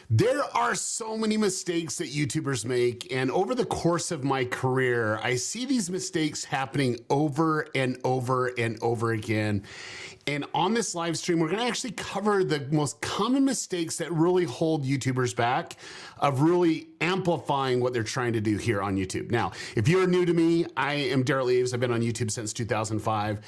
There are so many mistakes that YouTubers make, and over the course of my career, I see these mistakes happening over and over and over again. And on this live stream, we're gonna actually cover the most common mistakes that really hold YouTubers back of really amplifying what they're trying to do here on YouTube. Now, if you're new to me, I am Daryl Eves. I've been on YouTube since 2005,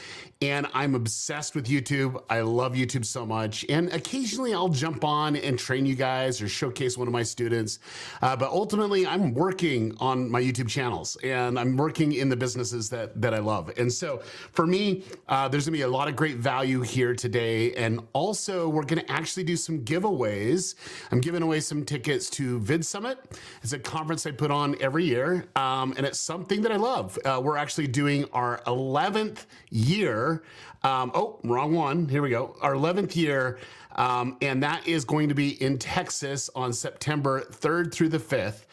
and I'm obsessed with YouTube. I love YouTube so much, and occasionally I'll jump on and train you guys or showcase one of my students. But ultimately, I'm working on my YouTube channels, and I'm working in the businesses that I love. And so for me, there's gonna be a lot of great value here today. And also, we're gonna actually do some giveaways. I'm giving away some tickets to VidSummit. It's a conference I put on every year, and it's something that I love. We're actually doing our 11th year. Oh, wrong one. Here we go. Our 11th year, and that is going to be in Texas on September 3rd through the 5th.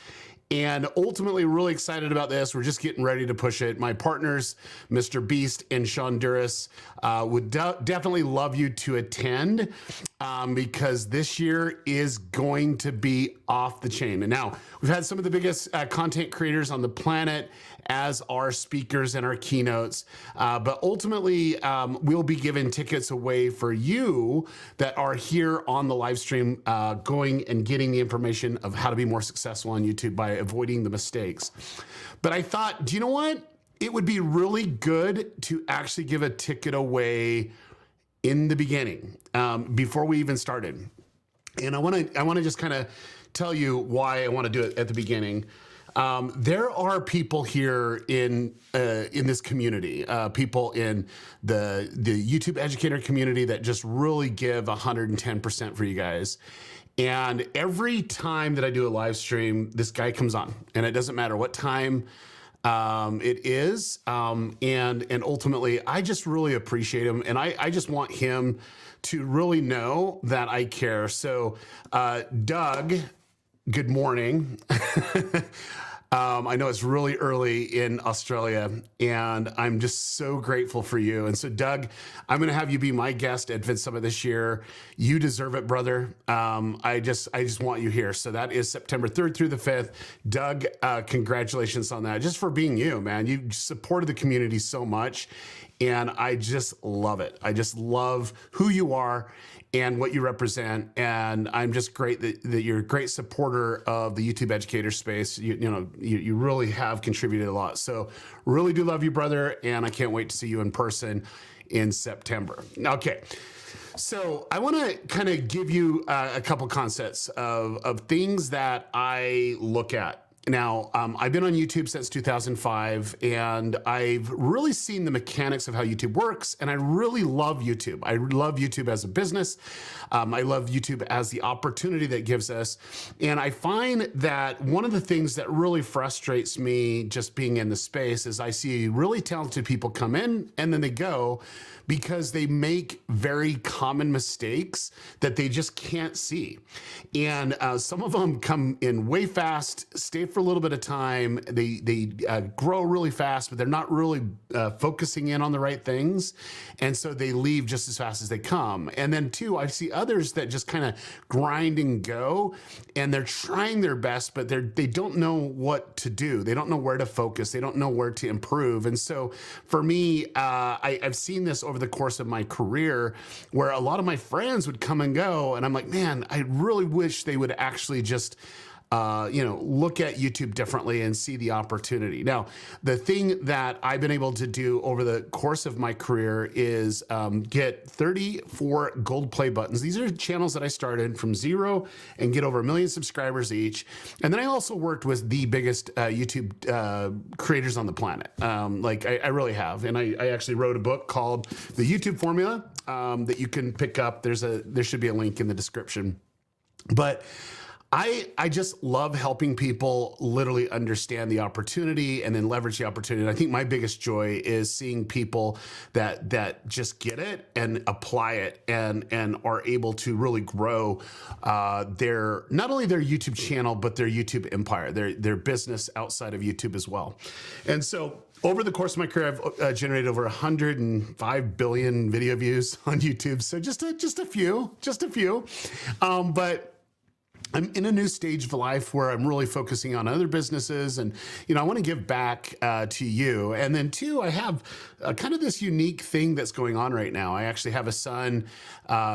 And ultimately, really excited about this. We're just getting ready to push it. My partners, Mr. Beast and Sean Duras, would definitely love you to attend because this year is going to be off the chain. And now, we've had some of the biggest content creators on the planet as our speakers and our keynotes. But ultimately, we'll be giving tickets away for you that are here on the live stream, going and getting the information of how to be more successful on YouTube by avoiding the mistakes. But I thought, do you know what? It would be really good to actually give a ticket away in the beginning, before we even started. And I wanna just kind of tell you why I wanna do it at the beginning. There are people here in this community, people in the YouTube educator community that just really give 110% for you guys. And every time that I do a live stream, this guy comes on, and it doesn't matter what time it is. And ultimately, I just really appreciate him, and I just want him to really know that I care. So, Doug, good morning. I know it's really early in Australia, and I'm just so grateful for you. And so, Doug, I'm going to have you be my guest at VidSummit this year. You deserve it, brother. I just want you here. So that is September 3rd through the 5th. Doug, congratulations on that. Just for being you, man. You supported the community so much, and I just love it. I just love who you are and what you represent. And I'm just great that you're a great supporter of the YouTube educator space. You really have contributed a lot. So really do love you, brother. And I can't wait to see you in person in September. Okay. So I want to kind of give you a couple concepts of things that I look at. Now, I've been on YouTube since 2005, and I've really seen the mechanics of how YouTube works, and I really love YouTube. I love YouTube as a business. I love YouTube as the opportunity that gives us. And I find that one of the things that really frustrates me just being in the space is I see really talented people come in and then they go because they make very common mistakes that they just can't see. And some of them come in way fast, stay for a little bit of time, they grow really fast, but they're not really focusing in on the right things. And so they leave just as fast as they come. And then two, I see others that just kind of grind and go, and they're trying their best, but they don't know what to do. They don't know where to focus. They don't know where to improve. And so for me, I've seen this over the course of my career where a lot of my friends would come and go, and I'm like, man, I really wish they would actually just look at YouTube differently and see the opportunity. Now, the thing that I've been able to do over the course of my career is get 34 gold play buttons. These are channels that I started from zero and get over 1 million subscribers each. And then I also worked with the biggest YouTube creators on the planet. I really have. And I actually wrote a book called The YouTube Formula that you can pick up. There should be a link in the description. But I just love helping people literally understand the opportunity and then leverage the opportunity. And I think my biggest joy is seeing people that just get it and apply it and are able to really grow not only their YouTube channel, but their YouTube empire, their business outside of YouTube as well. And so over the course of my career, I've generated over 105 billion video views on YouTube. So just a few. But I'm in a new stage of life where I'm really focusing on other businesses, and I want to give back to you. And then two, I have kind of this unique thing that's going on right now. I actually have a son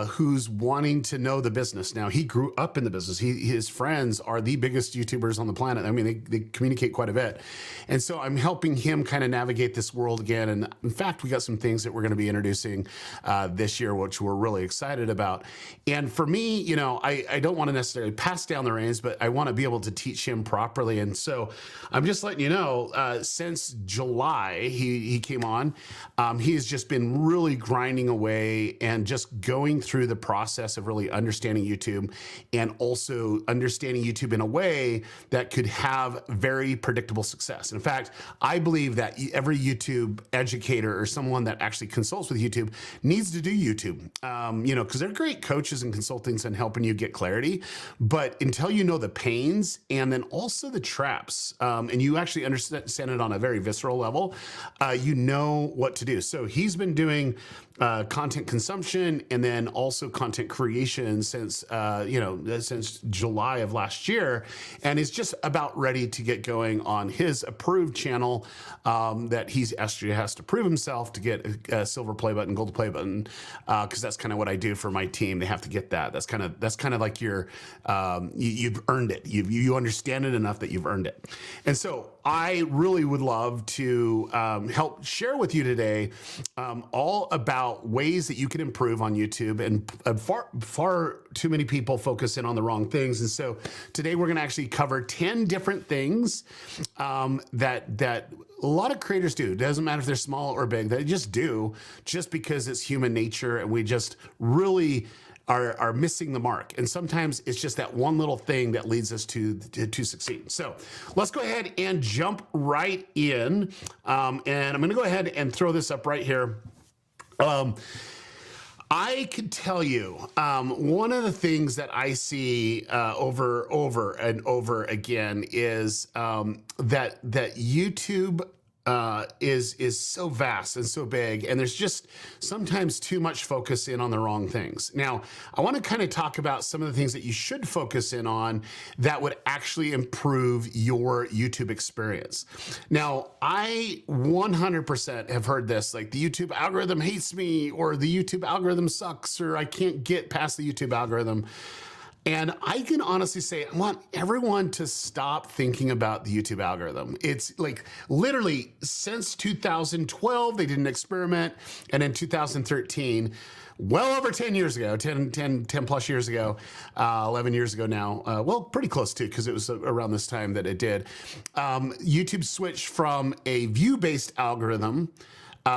who's wanting to know the business. Now, he grew up in the business. His friends are the biggest YouTubers on the planet. I mean, they communicate quite a bit. And so I'm helping him kind of navigate this world again. And in fact, we got some things that we're going to be introducing this year, which we're really excited about. And for me, I don't want to necessarily pass down the reins, but I want to be able to teach him properly. And so I'm just letting you know, since July, he came on, he has just been really grinding away and just going through the process of really understanding YouTube, and also understanding YouTube in a way that could have very predictable success. In fact, I believe that every YouTube educator or someone that actually consults with YouTube needs to do YouTube, because they're great coaches and consultants and helping you get clarity. But until you know the pains and then also the traps, and you actually understand it on a very visceral level, you know what to do. So he's been doing content consumption and then also content creation since July of last year, and is just about ready to get going on his approved channel that he's actually has to prove himself to get a silver play button, gold play button, because that's kind of what I do for my team. They have to get that. That's kind of like your you've earned it. You understand it enough that you've earned it. And so I really would love to help share with you today all about ways that you can improve on YouTube. And far too many people focus in on the wrong things. And so today we're going to actually cover 10 different things that a lot of creators do. It doesn't matter if they're small or big. They just do, just because it's human nature, and we just really are missing the mark. And sometimes it's just that one little thing that leads us to succeed. So let's go ahead and jump right in. And I'm going to go ahead and throw this up right here. I could tell you, one of the things that I see over and over again is that YouTube is so vast and so big, and there's just sometimes too much focus in on the wrong things. Now, I want to kind of talk about some of the things that you should focus in on that would actually improve your YouTube experience. Now, I 100% have heard this, like the YouTube algorithm hates me, or the YouTube algorithm sucks, or I can't get past the YouTube algorithm. And I can honestly say, I want everyone to stop thinking about the YouTube algorithm. It's like literally since 2012, they did an experiment. And in 2013, well over 10 years ago, 10 plus years ago, 11 years ago now, well, pretty close to, because it was around this time that it did, YouTube switched from a view-based algorithm,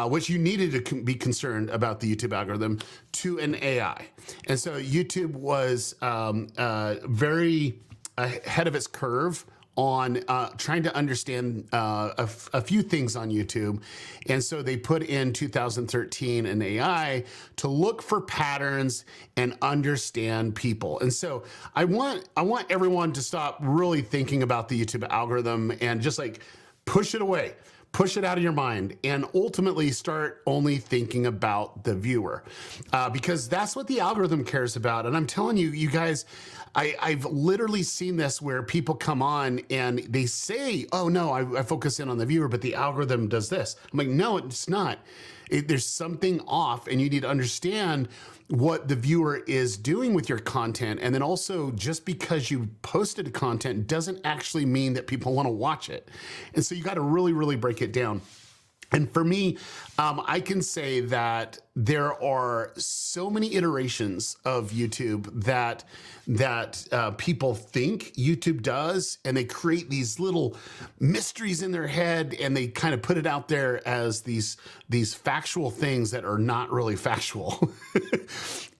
which you needed to be concerned about the YouTube algorithm, to an AI. And so YouTube was very ahead of its curve on trying to understand a few things on YouTube. And so they put in 2013 an AI to look for patterns and understand people. And so I want everyone to stop really thinking about the YouTube algorithm and just like push it away. Push it out of your mind, and ultimately start only thinking about the viewer, because that's what the algorithm cares about. And I'm telling you, you guys, I've literally seen this where people come on and they say, oh no, I focus in on the viewer, but the algorithm does this. I'm like, no, it's not. There's something off, and you need to understand what the viewer is doing with your content. And then also, just because you posted content doesn't actually mean that people want to watch it. And so you got to really, really break it down. And for me, I can say that there are so many iterations of YouTube that people think YouTube does, and they create these little mysteries in their head, and they kind of put it out there as these factual things that are not really factual.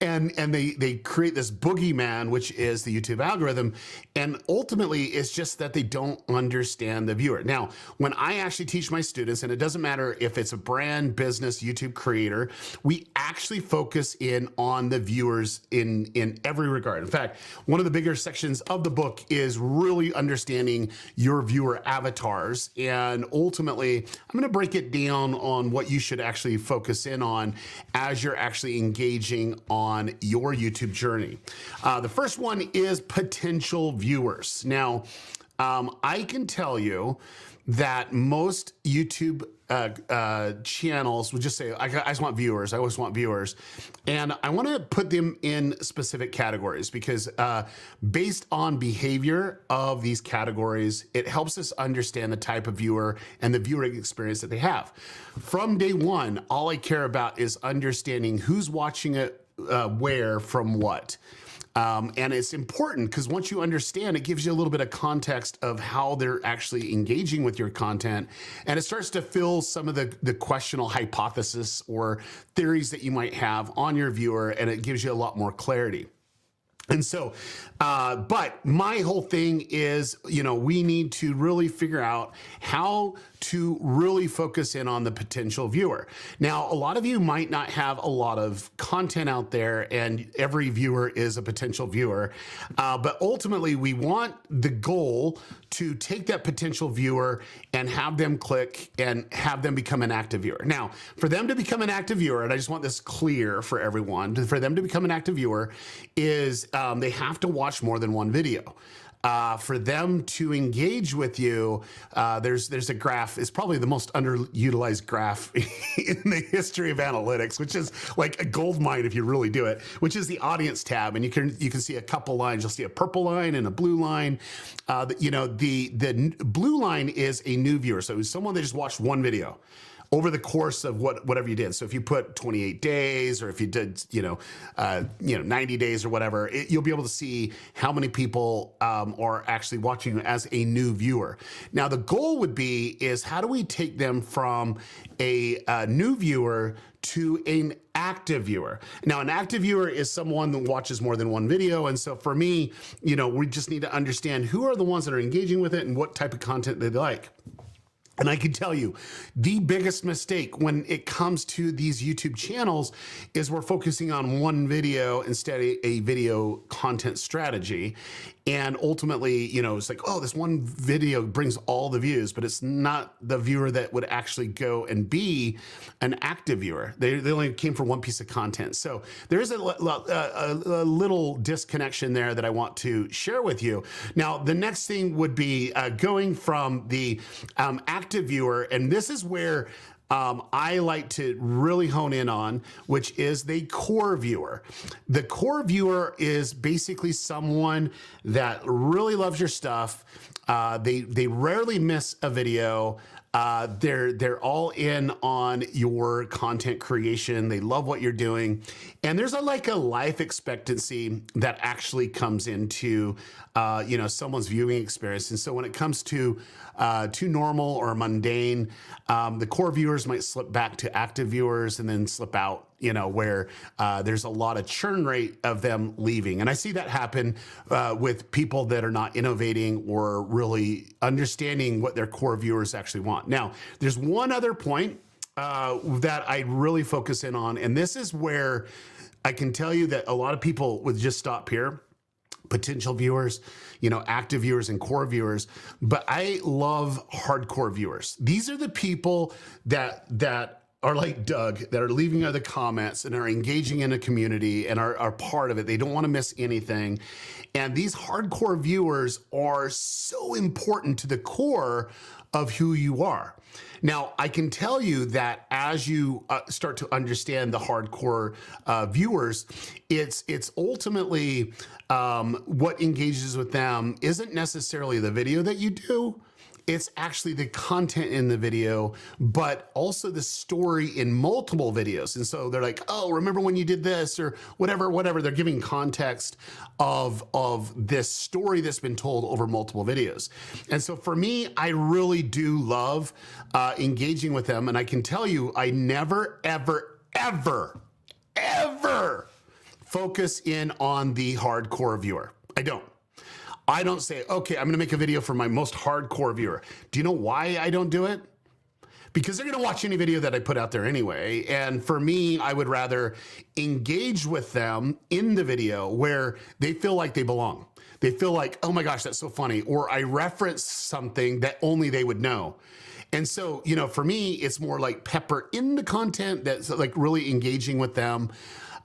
and they create this boogeyman, which is the YouTube algorithm. And ultimately, it's just that they don't understand the viewer. Now, when I actually teach my students, and it doesn't matter if it's a brand, business, YouTube creator, we actually focus in on the viewers in every regard. In fact, one of the bigger sections of the book is really understanding your viewer avatars. And ultimately, I'm going to break it down on what you should actually focus in on as you're actually engaging on your YouTube journey. The first one is potential viewers. Now, I can tell you that most YouTube channels would just say, I just want viewers. I always want viewers. And I want to put them in specific categories because based on behavior of these categories, it helps us understand the type of viewer and the viewing experience that they have. From day one, all I care about is understanding who's watching it, where, from what. And it's important because once you understand, it gives you a little bit of context of how they're actually engaging with your content. And it starts to fill some of the questionable hypothesis or theories that you might have on your viewer, and it gives you a lot more clarity. And so, but my whole thing is, we need to really figure out how to really focus in on the potential viewer. Now, a lot of you might not have a lot of content out there and every viewer is a potential viewer. But ultimately we want the goal to take that potential viewer and have them click and have them become an active viewer. Now, for them to become an active viewer, and I just want this clear for everyone, for them to become an active viewer is they have to watch more than one video. For them to engage with you, there's a graph. It's probably the most underutilized graph in the history of analytics, which is like a gold mine if you really do it, which is the audience tab. And you can see a couple lines. You'll see a purple line and a blue line. The blue line is a new viewer. So it's someone that just watched one video over the course of whatever you did. So if you put 28 days or if you did, 90 days or whatever, you'll be able to see how many people are actually watching as a new viewer. Now, the goal would be is how do we take them from a new viewer to an active viewer? Now, an active viewer is someone that watches more than one video. And so for me, we just need to understand who are the ones that are engaging with it and what type of content they like. And I can tell you, the biggest mistake when it comes to these YouTube channels is we're focusing on one video instead of a video content strategy. And ultimately, it's like, oh, this one video brings all the views, but it's not the viewer that would actually go and be an active viewer. They only came for one piece of content. So there is a little disconnection there that I want to share with you. Now, the next thing would be going from the active viewer, and this is where I like to really hone in on, which is the core viewer. The core viewer is basically someone that really loves your stuff. They rarely miss a video. They're all in on your content creation. They love what you're doing. And there's a life expectancy that actually comes into, someone's viewing experience. And so when it comes to too normal or mundane, the core viewers might slip back to active viewers and then slip out, where there's a lot of churn rate of them leaving. And I see that happen with people that are not innovating or really understanding what their core viewers actually want. Now, there's one other point that I really focus in on, and this is where I can tell you that a lot of people would just stop here. Potential viewers, active viewers and core viewers, but I love hardcore viewers. These are the people that are like Doug, that are leaving other comments and are engaging in a community and are part of it. They don't want to miss anything. And these hardcore viewers are so important to the core of who you are. Now, I can tell you that as you start to understand the hardcore viewers, it's ultimately what engages with them isn't necessarily the video that you do. It's actually the content in the video, but also the story in multiple videos. And so they're like, oh, remember when you did this or whatever. They're giving context of this story that's been told over multiple videos. And so for me, I really do love engaging with them. And I can tell you, I never, ever, ever, ever focus in on the hardcore viewer. I don't say, okay, I'm gonna make a video for my most hardcore viewer. Do you know why I don't do it? because they're going to watch any video that I put out there anyway. And for me, I would rather engage with them in the video where they feel like they belong. They feel like, oh my gosh, that's so funny. Or I reference something that only they would know. And so, you know, for me, it's more like pepper in the content that's like really engaging with them.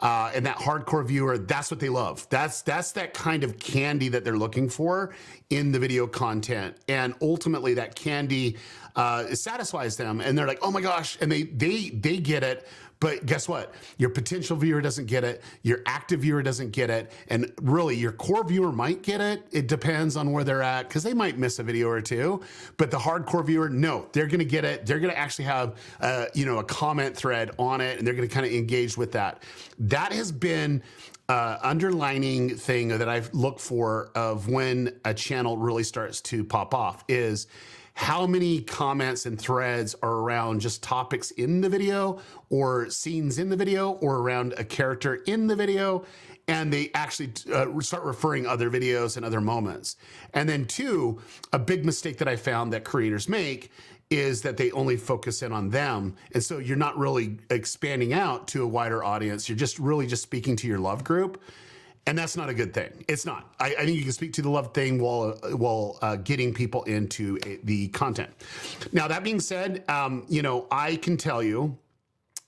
And that hardcore viewer, that's what they love. That's that kind of candy that they're looking for in the video content. And ultimately that candy satisfies them. And they're like, oh my gosh, and they get it. But guess what? Your potential viewer doesn't get it. Your active viewer doesn't get it. And really, your core viewer might get it. It depends on where they're at, because they might miss a video or two. But the hardcore viewer, no, they're going to get it. They're going to actually have, you know, a comment thread on it, and they're going to kind of engage with that. That has been underlining thing that I've looked for of when a channel really starts to pop off is how many comments and threads are around just topics in the video or scenes in the video or around a character in the video, and they actually start referring other videos and other moments. And then two, a big mistake that I found that creators make is that they only focus in on them. And so you're not really expanding out to a wider audience. You're just really just speaking to your love group. And that's not a good thing. It's not. I think you can speak to the love thing while getting people into the content. Now, that being said, you know, I can tell you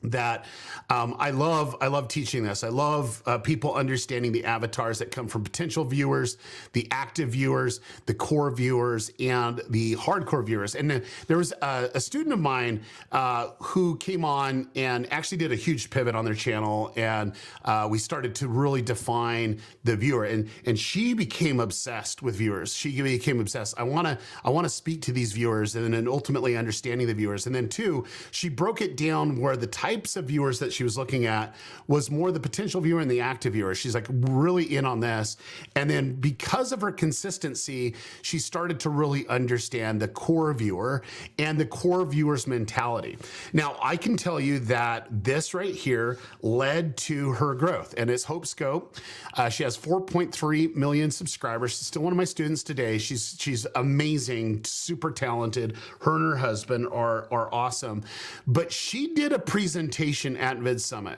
that I love teaching this. I love people understanding the avatars that come from potential viewers, the active viewers, the core viewers, and the hardcore viewers. And then there was a student of mine who came on and actually did a huge pivot on their channel, and we started to really define the viewer. And she became obsessed with viewers. She became obsessed. I wanna speak to these viewers, and then ultimately understanding the viewers. And then two, she broke it down where the types of viewers that she was looking at was more the potential viewer and the active viewer. She's like really in on this. And then because of her consistency, she started to really understand the core viewer and the core viewer's mentality. Now, I can tell you that this right here led to her growth, and it's Hope Scope. She has 4.3 million subscribers. She's still one of my students today. She's amazing, super talented. Her and her husband are awesome. But she did a presentation at VidSummit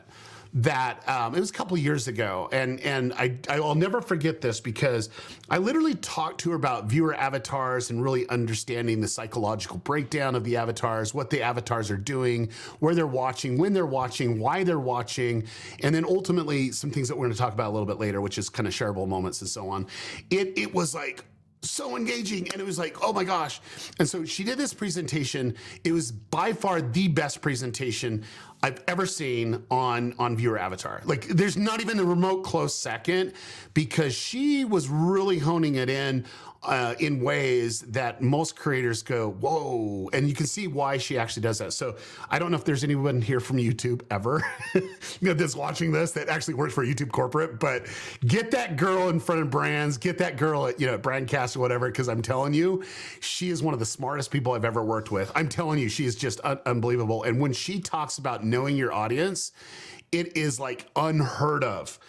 that it was a couple of years ago, and I'll never forget this because I literally talked to her about viewer avatars and really understanding the psychological breakdown of the avatars, what the avatars are doing, where they're watching, when they're watching, why they're watching, and then ultimately some things that we're going to talk about a little bit later, which is kind of shareable moments and so on. It was like so engaging, and it was like, oh my gosh. And so she did this presentation. It was by far the best presentation I've ever seen on viewer avatar. Like, there's not even a remote close second, because she was really honing it in ways that most creators go, whoa, and you can see why she actually does that. So I don't know if there's anyone here from YouTube ever that's watching this that actually works for YouTube corporate, but get that girl in front of brands, get that girl at, at Brandcast or whatever, because I'm telling you, she is one of the smartest people I've ever worked with. I'm telling you, she is just unbelievable. And when she talks about knowing your audience, it is like unheard of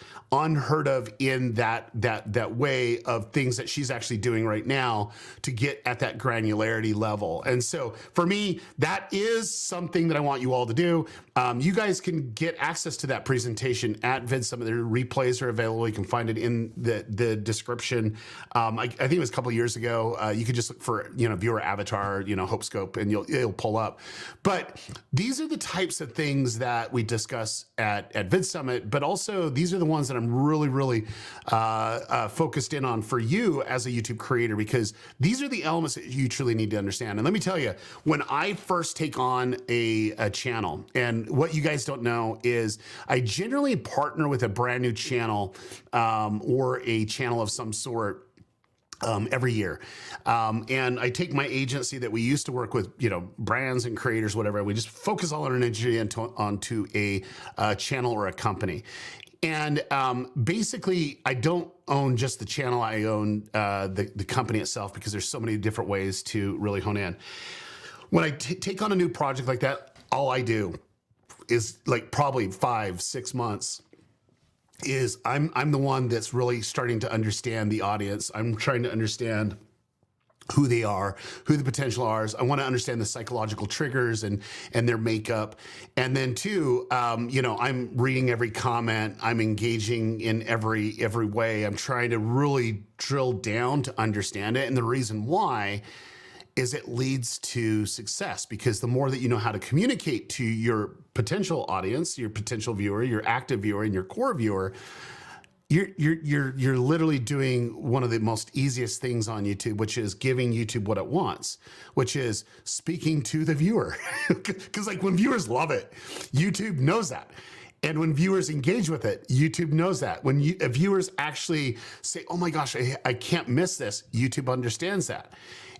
in that way of things that she's actually doing right now to get at that granularity level. And so for me, that is something that I want you all to do. You guys can get access to that presentation at VidSummit. Their replays are available. You can find it in the description. I think it was a couple of years ago. You could just look for, viewer avatar, Hope Scope, and it'll pull up. But these are the types of things that we discuss at VidSummit, but also these are the ones that I'm really focused in on for you as a YouTube creator, because these are the elements that you truly need to understand. And let me tell you, when I first take on a channel, and what you guys don't know is I generally partner with a brand new channel or a channel of some sort every year. And I take my agency that we used to work with, brands and creators, whatever. We just focus all our energy onto a channel or a company. And basically, I don't own just the channel. I own the company itself, because there's so many different ways to really hone in. When I take on a new project like that, all I do is like probably 5-6 months is I'm the one that's really starting to understand the audience. I'm trying to understand who they are, who the potential are. I want to understand the psychological triggers and their makeup. And then two, you know, I'm reading every comment. I'm engaging in every way. I'm trying to really drill down to understand it. And the reason why is it leads to success, because the more that you know how to communicate to your potential audience, your potential viewer, your active viewer, and your core viewer, you're literally doing one of the most easiest things on YouTube, which is giving YouTube what it wants, which is speaking to the viewer. Because like when viewers love it, YouTube knows that. And when viewers engage with it, YouTube knows that. When viewers actually say, oh my gosh, I can't miss this, YouTube understands that.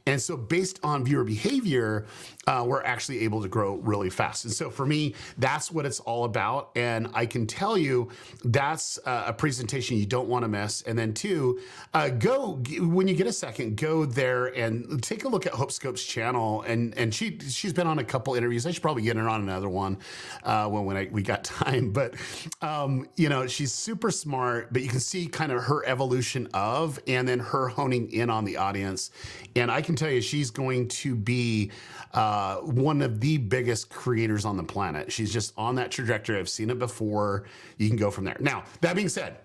And so based on viewer behavior, we're actually able to grow really fast. And so for me, that's what it's all about. And I can tell you that's a presentation you don't want to miss. And then two, when you get a second, go there and take a look at Hope Scope's channel. And she's been on a couple interviews. I should probably get her on another one when we got time. But, you know, she's super smart, but you can see kind of her evolution of, and then her honing in on the audience. And I can tell you, she's going to be one of the biggest creators on the planet. She's just on that trajectory. I've seen it before. You can go from there. Now, that being said,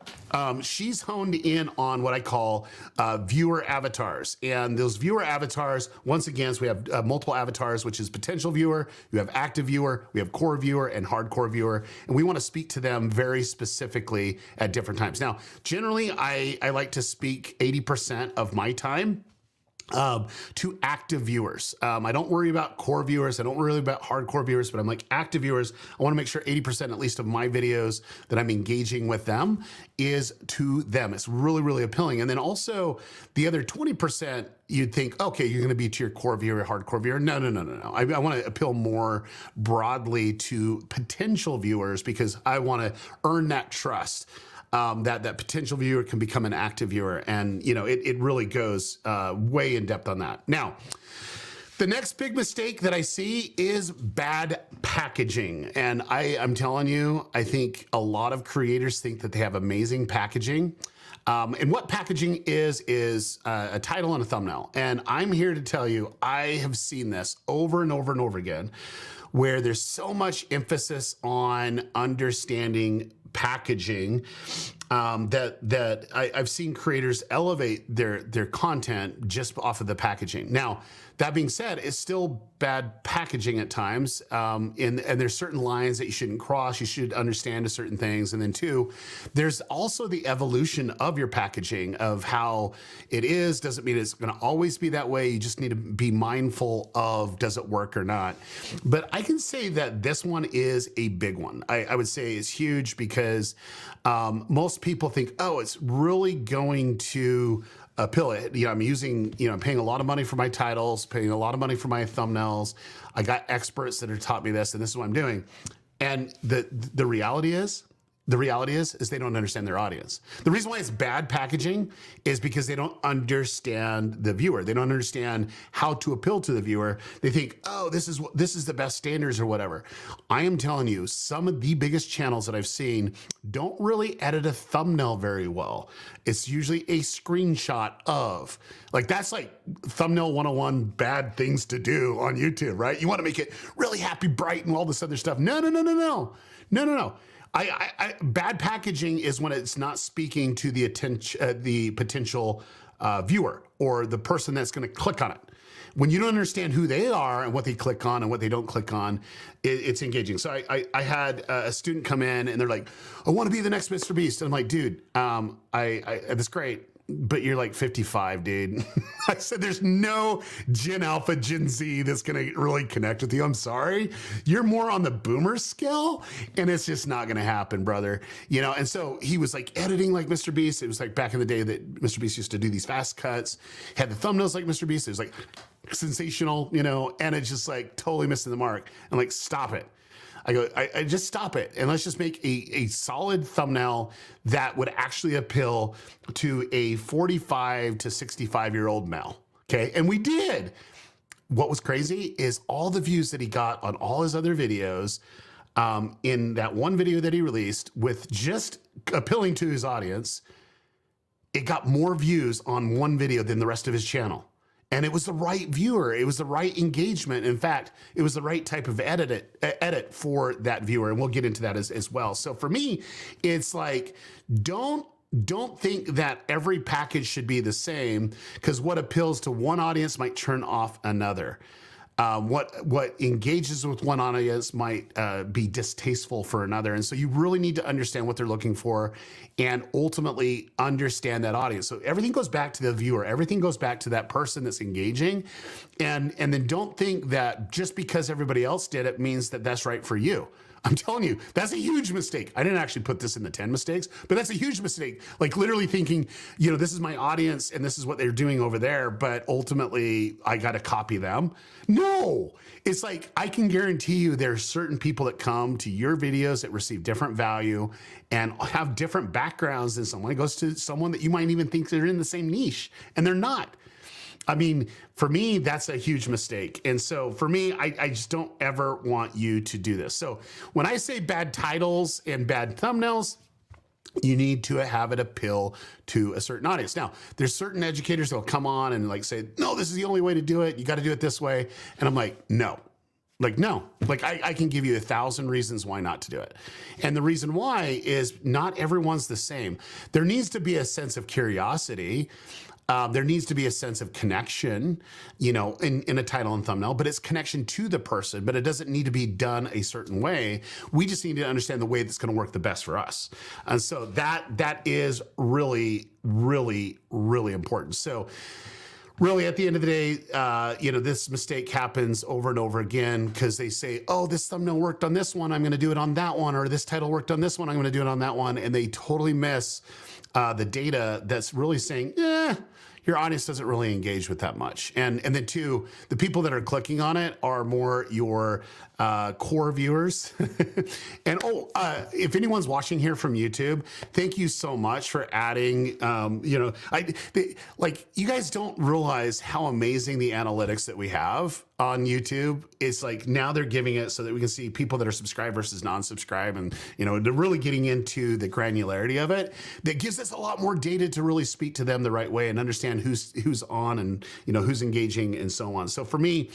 she's honed in on what I call viewer avatars. And those viewer avatars, once again, so we have multiple avatars, which is potential viewer, you have active viewer, we have core viewer, and hardcore viewer. And we want to speak to them very specifically at different times. Now, generally, I like to speak 80% of my time to active viewers. I don't worry about core viewers. I don't worry about hardcore viewers, but I'm like active viewers. I want to make sure 80% at least of my videos that I'm engaging with them is to them. It's really, really appealing. And then also the other 20%, you'd think, okay, you're going to be to your core viewer, hardcore viewer. No. I want to appeal more broadly to potential viewers because I want to earn that trust. That potential viewer can become an active viewer. And, you know, it really goes way in depth on that. Now, the next big mistake that I see is bad packaging. And I'm telling you, I think a lot of creators think that they have amazing packaging. And what packaging is a title and a thumbnail. And I'm here to tell you, I have seen this over and over and over again, where there's so much emphasis on understanding packaging that I've seen creators elevate their content just off of the packaging. Now, that being said, it's still bad packaging at times, and there's certain lines that you shouldn't cross. You should understand certain things. And then two, there's also the evolution of your packaging, of how it is. Doesn't mean it's going to always be that way. You just need to be mindful of, does it work or not? But I can say that this one is a big one. I would say it's huge because most people think, oh, it's really going to appeal it. You know, I'm paying a lot of money for my titles, paying a lot of money for my thumbnails. I got experts that have taught me this, and this is what I'm doing. And the reality is they don't understand their audience. The reason why it's bad packaging is because they don't understand the viewer. They don't understand how to appeal to the viewer. They think, oh, this is the best standards or whatever. I am telling you, some of the biggest channels that I've seen don't really edit a thumbnail very well. It's usually a screenshot of, like, that's like thumbnail 101 bad things to do on YouTube, right? You want to make it really happy, bright, and all this other stuff. No. Bad packaging is when it's not speaking to the attention, the potential viewer or the person that's going to click on it. When you don't understand who they are and what they click on and what they don't click on, it's engaging. So I had a student come in and they're like, I want to be the next Mr. Beast. And I'm like, dude, that's great, but you're like 55, dude. I said, there's no Gen Alpha, Gen Z that's going to really connect with you. I'm sorry. You're more on the boomer scale, and it's just not going to happen, brother. You know, and so he was like editing like Mr. Beast. It was like back in the day that Mr. Beast used to do these fast cuts, had the thumbnails like Mr. Beast. It was like sensational, you know, and it's just like totally missing the mark. I'm like, stop it. I go, I just stop it, and let's just make a solid thumbnail that would actually appeal to a 45 to 65-year-old male. Okay, and we did. What was crazy is all the views that he got on all his other videos, in that one video that he released with just appealing to his audience, it got more views on one video than the rest of his channel. And it was the right viewer. It was the right engagement. In fact, it was the right type of edit for that viewer. And we'll get into that as well. So for me, it's like, don't think that every package should be the same, because what appeals to one audience might turn off another. What engages with one audience might be distasteful for another. And so you really need to understand what they're looking for and ultimately understand that audience. So everything goes back to the viewer. Everything goes back to that person that's engaging. And then don't think that just because everybody else did it means that that's right for you. I'm telling you, that's a huge mistake. I didn't actually put this in the 10 mistakes, but that's a huge mistake. Like literally thinking, this is my audience and this is what they're doing over there, but ultimately I got to copy them. No, it's like, I can guarantee you there's certain people that come to your videos that receive different value and have different backgrounds than someone. It goes to someone that you might even think they're in the same niche, and they're not. I mean, for me, that's a huge mistake. And so for me, I just don't ever want you to do this. So when I say bad titles and bad thumbnails, you need to have it appeal to a certain audience. Now, there's certain educators that will come on and like say, no, this is the only way to do it. You got to do it this way. And I'm like, no. I can give you 1,000 reasons why not to do it. And the reason why is not everyone's the same. There needs to be a sense of curiosity. There needs to be a sense of connection, in a title and thumbnail, but it's connection to the person, but it doesn't need to be done a certain way. We just need to understand the way that's going to work the best for us. And so that is really, really, really important. So really, at the end of the day, this mistake happens over and over again because they say, oh, this thumbnail worked on this one, I'm going to do it on that one, or this title worked on this one, I'm going to do it on that one. And they totally miss the data that's really saying, your audience doesn't really engage with that much. And then two, the people that are clicking on it are more your core viewers. And if anyone's watching here from YouTube, thank you so much for adding, you guys don't realize how amazing the analytics that we have on YouTube. It's like now they're giving it so that we can see people that are subscribed versus non-subscribed, and they're really getting into the granularity of it. That gives us a lot more data to really speak to them the right way and understand who's on and who's engaging and so on. So for me,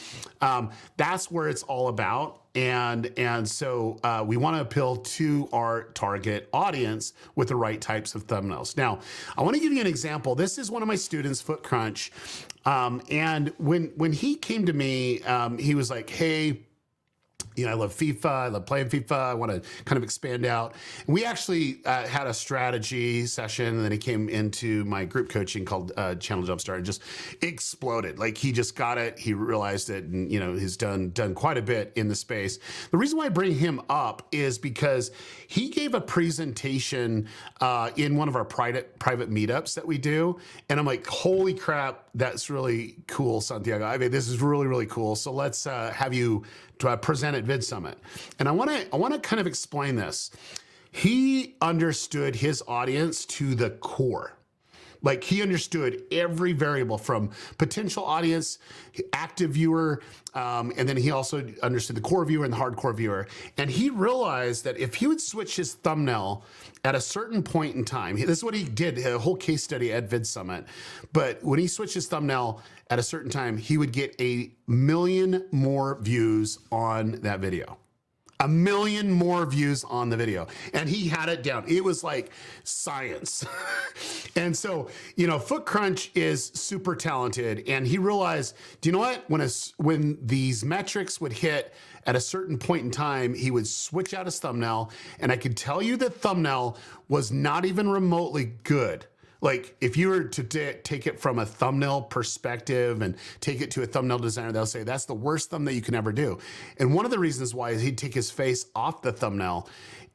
that's where it's all about. And so we want to appeal to our target audience with the right types of thumbnails. Now, I want to give you an example. This is one of my students, Foot Crunch. And when he came to me, he was like, hey, I love FIFA. I love playing FIFA. I want to kind of expand out. And we actually had a strategy session, and then he came into my group coaching called Channel Jumpstart and just exploded. Like he just got it. He realized it, and he's done quite a bit in the space. The reason why I bring him up is because he gave a presentation in one of our private meetups that we do, and I'm like, holy crap, that's really cool, Santiago. I mean, this is really, really cool. So let's have you to present at VidSummit. And I want to kind of explain this. He understood his audience to the core. Like he understood every variable from potential audience, active viewer, and then he also understood the core viewer and the hardcore viewer. And he realized that if he would switch his thumbnail at a certain point in time, this is what he did, a whole case study at VidSummit. But when he switched his thumbnail at a certain time, he would get 1 million more views on that video. 1 million more views on the video. And he had it down. It was like science. And so, Foot Crunch is super talented. And he realized, do you know what? When these metrics would hit at a certain point in time, he would switch out his thumbnail. And I could tell you the thumbnail was not even remotely good. Like if you were to take it from a thumbnail perspective and take it to a thumbnail designer, they'll say that's the worst thumbnail you can ever do. And one of the reasons why is he'd take his face off the thumbnail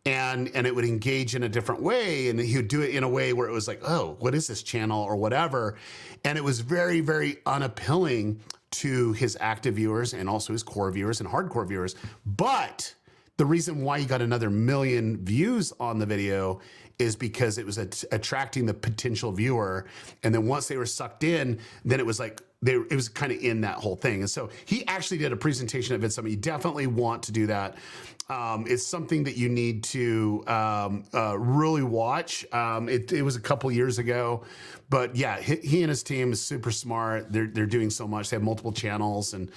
and it would engage in a different way. And he would do it in a way where it was like, oh, what is this channel or whatever? And it was very, very unappealing to his active viewers and also his core viewers and hardcore viewers. But the reason why he got another 1 million views on the video is because it was attracting the potential viewer. And then once they were sucked in, then it was like, it was kind of in that whole thing. And so he actually did a presentation at VidSummit. You definitely want to do that. It's something that you need to really watch. It was a couple years ago, but yeah, he and his team is super smart. They're doing so much. They have multiple channels, and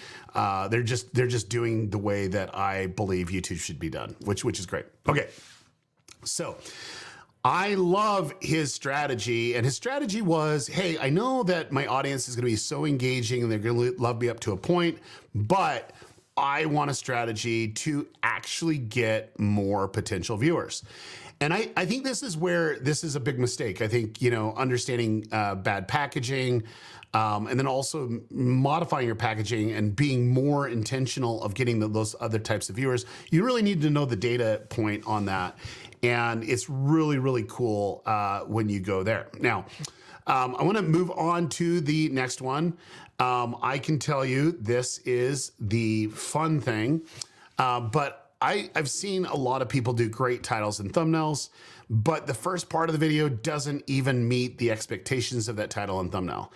they're just doing the way that I believe YouTube should be done, which is great. Okay, so I love his strategy, and his strategy was, hey, I know that my audience is going to be so engaging and they're going to love me up to a point, but I want a strategy to actually get more potential viewers. And I think this is where this is a big mistake. I think, understanding bad packaging, and then also modifying your packaging and being more intentional of getting those other types of viewers. You really need to know the data point on that. And it's really, really cool when you go there. Now, I want to move on to the next one. I can tell you this is the fun thing, but I've seen a lot of people do great titles and thumbnails, but the first part of the video doesn't even meet the expectations of that title and thumbnail.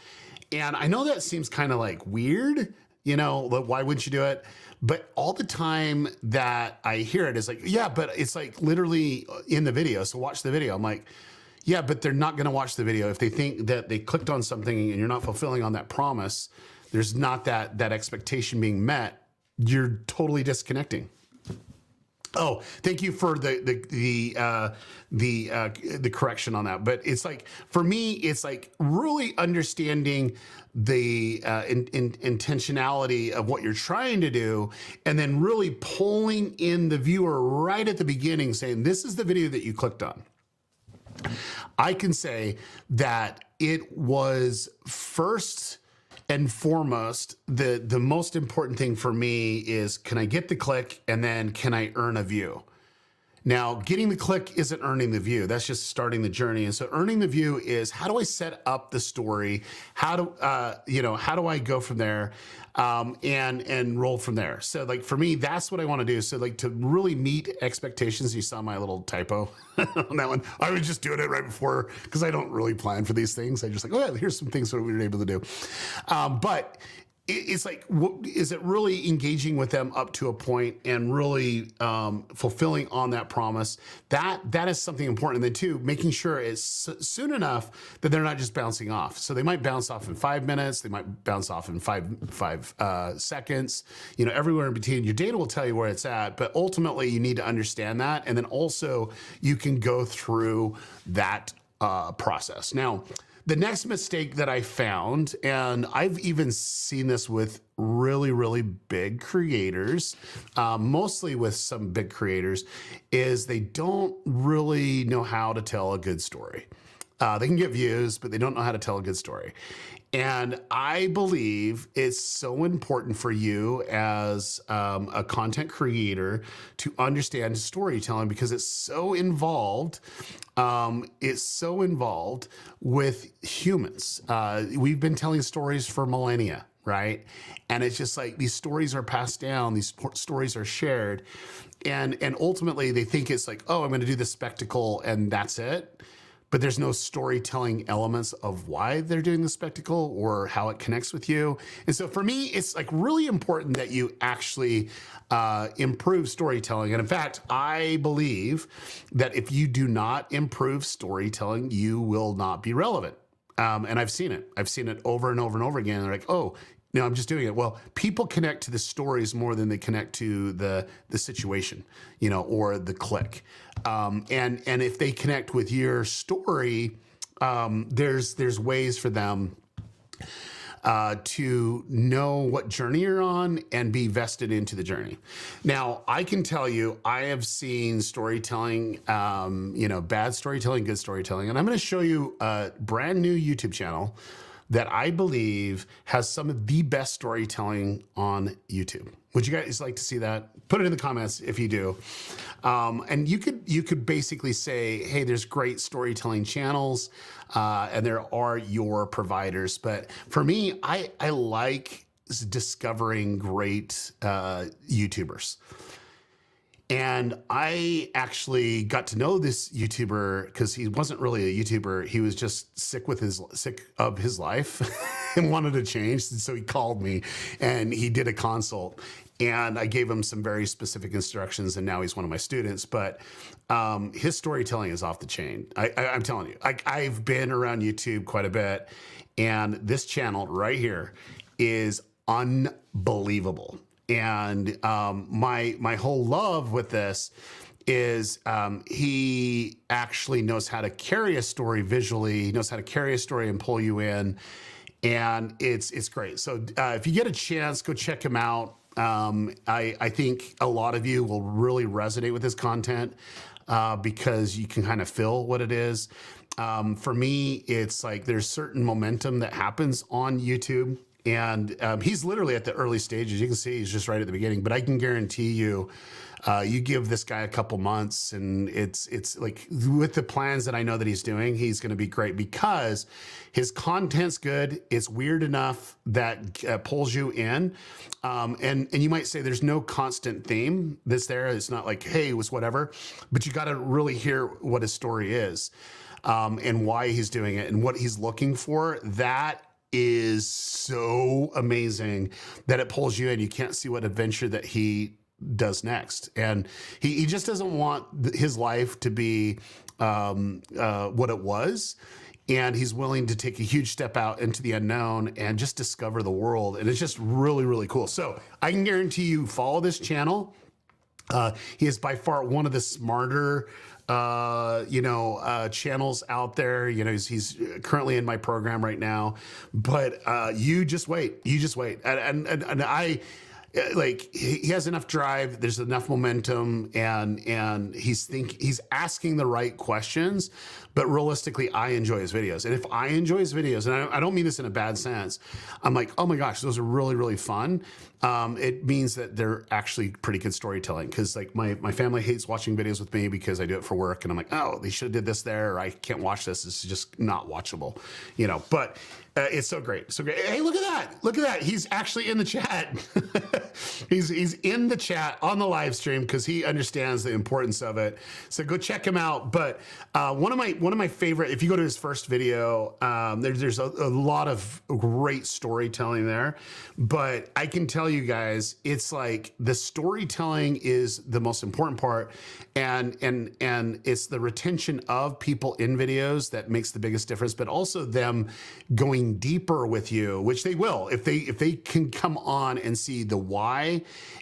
And I know that seems kind of like weird, why wouldn't you do it? But all the time that I hear it is like, yeah, but it's like literally in the video. So watch the video. I'm like, yeah, but they're not going to watch the video. If they think that they clicked on something and you're not fulfilling on that promise, there's not that expectation being met, you're totally disconnecting. Oh, thank you for the correction on that. But it's like, for me, it's like really understanding the intentionality of what you're trying to do, and then really pulling in the viewer right at the beginning, saying, this is the video that you clicked on. I can say that it was first and foremost, the most important thing for me is, can I get the click, and then can I earn a view? Now, getting the click isn't earning the view. That's just starting the journey. And so earning the view is, how do I set up the story? How do I go from there and roll from there? So like for me, that's what I want to do. So like to really meet expectations, you saw my little typo on that one. I was just doing it right before, because I don't really plan for these things. I just like, oh yeah, here's some things that we were able to do. But it's like, is it really engaging with them up to a point and really fulfilling on that promise? That is something important. And then two, making sure it's soon enough that they're not just bouncing off. So they might bounce off in 5 minutes. They might bounce off in five seconds, everywhere in between. Your data will tell you where it's at, but ultimately you need to understand that. And then also you can go through that process. Now, the next mistake that I found, and I've even seen this with really, really big creators, mostly with some big creators, is they don't really know how to tell a good story. They can get views, but they don't know how to tell a good story. And I believe it's so important for you as a content creator to understand storytelling, because it's so involved. It's so involved with humans. We've been telling stories for millennia, right? And it's just like these stories are passed down, these stories are shared, and ultimately they think it's like, oh, I'm going to do the spectacle and that's it. But there's no storytelling elements of why they're doing the spectacle or how it connects with you. And so for me, it's like really important that you actually improve storytelling. And in fact, I believe that if you do not improve storytelling, you will not be relevant. And I've seen it. I've seen it over and over and over again. They're like, oh, no, I'm just doing it. Well, people connect to the stories more than they connect to the situation, or the click. And if they connect with your story, there's ways for them to know what journey you're on and be vested into the journey. Now, I can tell you, I have seen storytelling, bad storytelling, good storytelling, and I'm going to show you a brand new YouTube channel that I believe has some of the best storytelling on YouTube. Would you guys like to see that? Put it in the comments if you do. And you could basically say, hey, there's great storytelling channels, and there are your providers. But for me, I like discovering great YouTubers. And I actually got to know this YouTuber because he wasn't really a YouTuber. He was just sick of his life. and wanted to change. And so he called me and he did a consult. And I gave him some very specific instructions, and now he's one of my students. But his storytelling is off the chain. I'm telling you, I've been around YouTube quite a bit, and this channel right here is unbelievable. And my whole love with this is he actually knows how to carry a story visually. He knows how to carry a story and pull you in, and it's great. So if you get a chance, go check him out. I think a lot of you will really resonate with his content because you can kind of feel what it is. For me, it's like there's certain momentum that happens on YouTube, and he's literally at the early stages. You can see he's just right at the beginning, but I can guarantee you, you give this guy a couple months and it's like with the plans that I know that he's doing, he's going to be great because his content's good. It's weird enough that pulls you in. And you might say there's no constant theme that's there. It's not like, hey, it was whatever, but you got to really hear what his story is, and why he's doing it and what he's looking for. That is so amazing that it pulls you in. You can't see what adventure that he does next. And he just doesn't want his life to be what it was. And he's willing to take a huge step out into the unknown and just discover the world. And it's just really, really cool. So I can guarantee you follow this channel. He is by far one of the smarter channels out there. He's currently in my program right now, but you just wait. And I, like, he has enough drive, there's enough momentum, and he's asking the right questions. But realistically, I enjoy his videos. And if I enjoy his videos, and I don't mean this in a bad sense, I'm like, oh my gosh, those are really, really fun. It means that they're actually pretty good storytelling. Cause like my family hates watching videos with me because I do it for work, and I'm like, oh, they should have did this there, or I can't watch this. It's just not watchable, but it's so great. So great. Hey, look at that. Look at that. He's actually in the chat. He's in the chat on the live stream because he understands the importance of it. So go check him out. But one of my favorite, if you go to his first video, there's a lot of great storytelling there. But I can tell you guys, it's like the storytelling is the most important part, and it's the retention of people in videos that makes the biggest difference. But also them going deeper with you, which they will if they can come on and see the why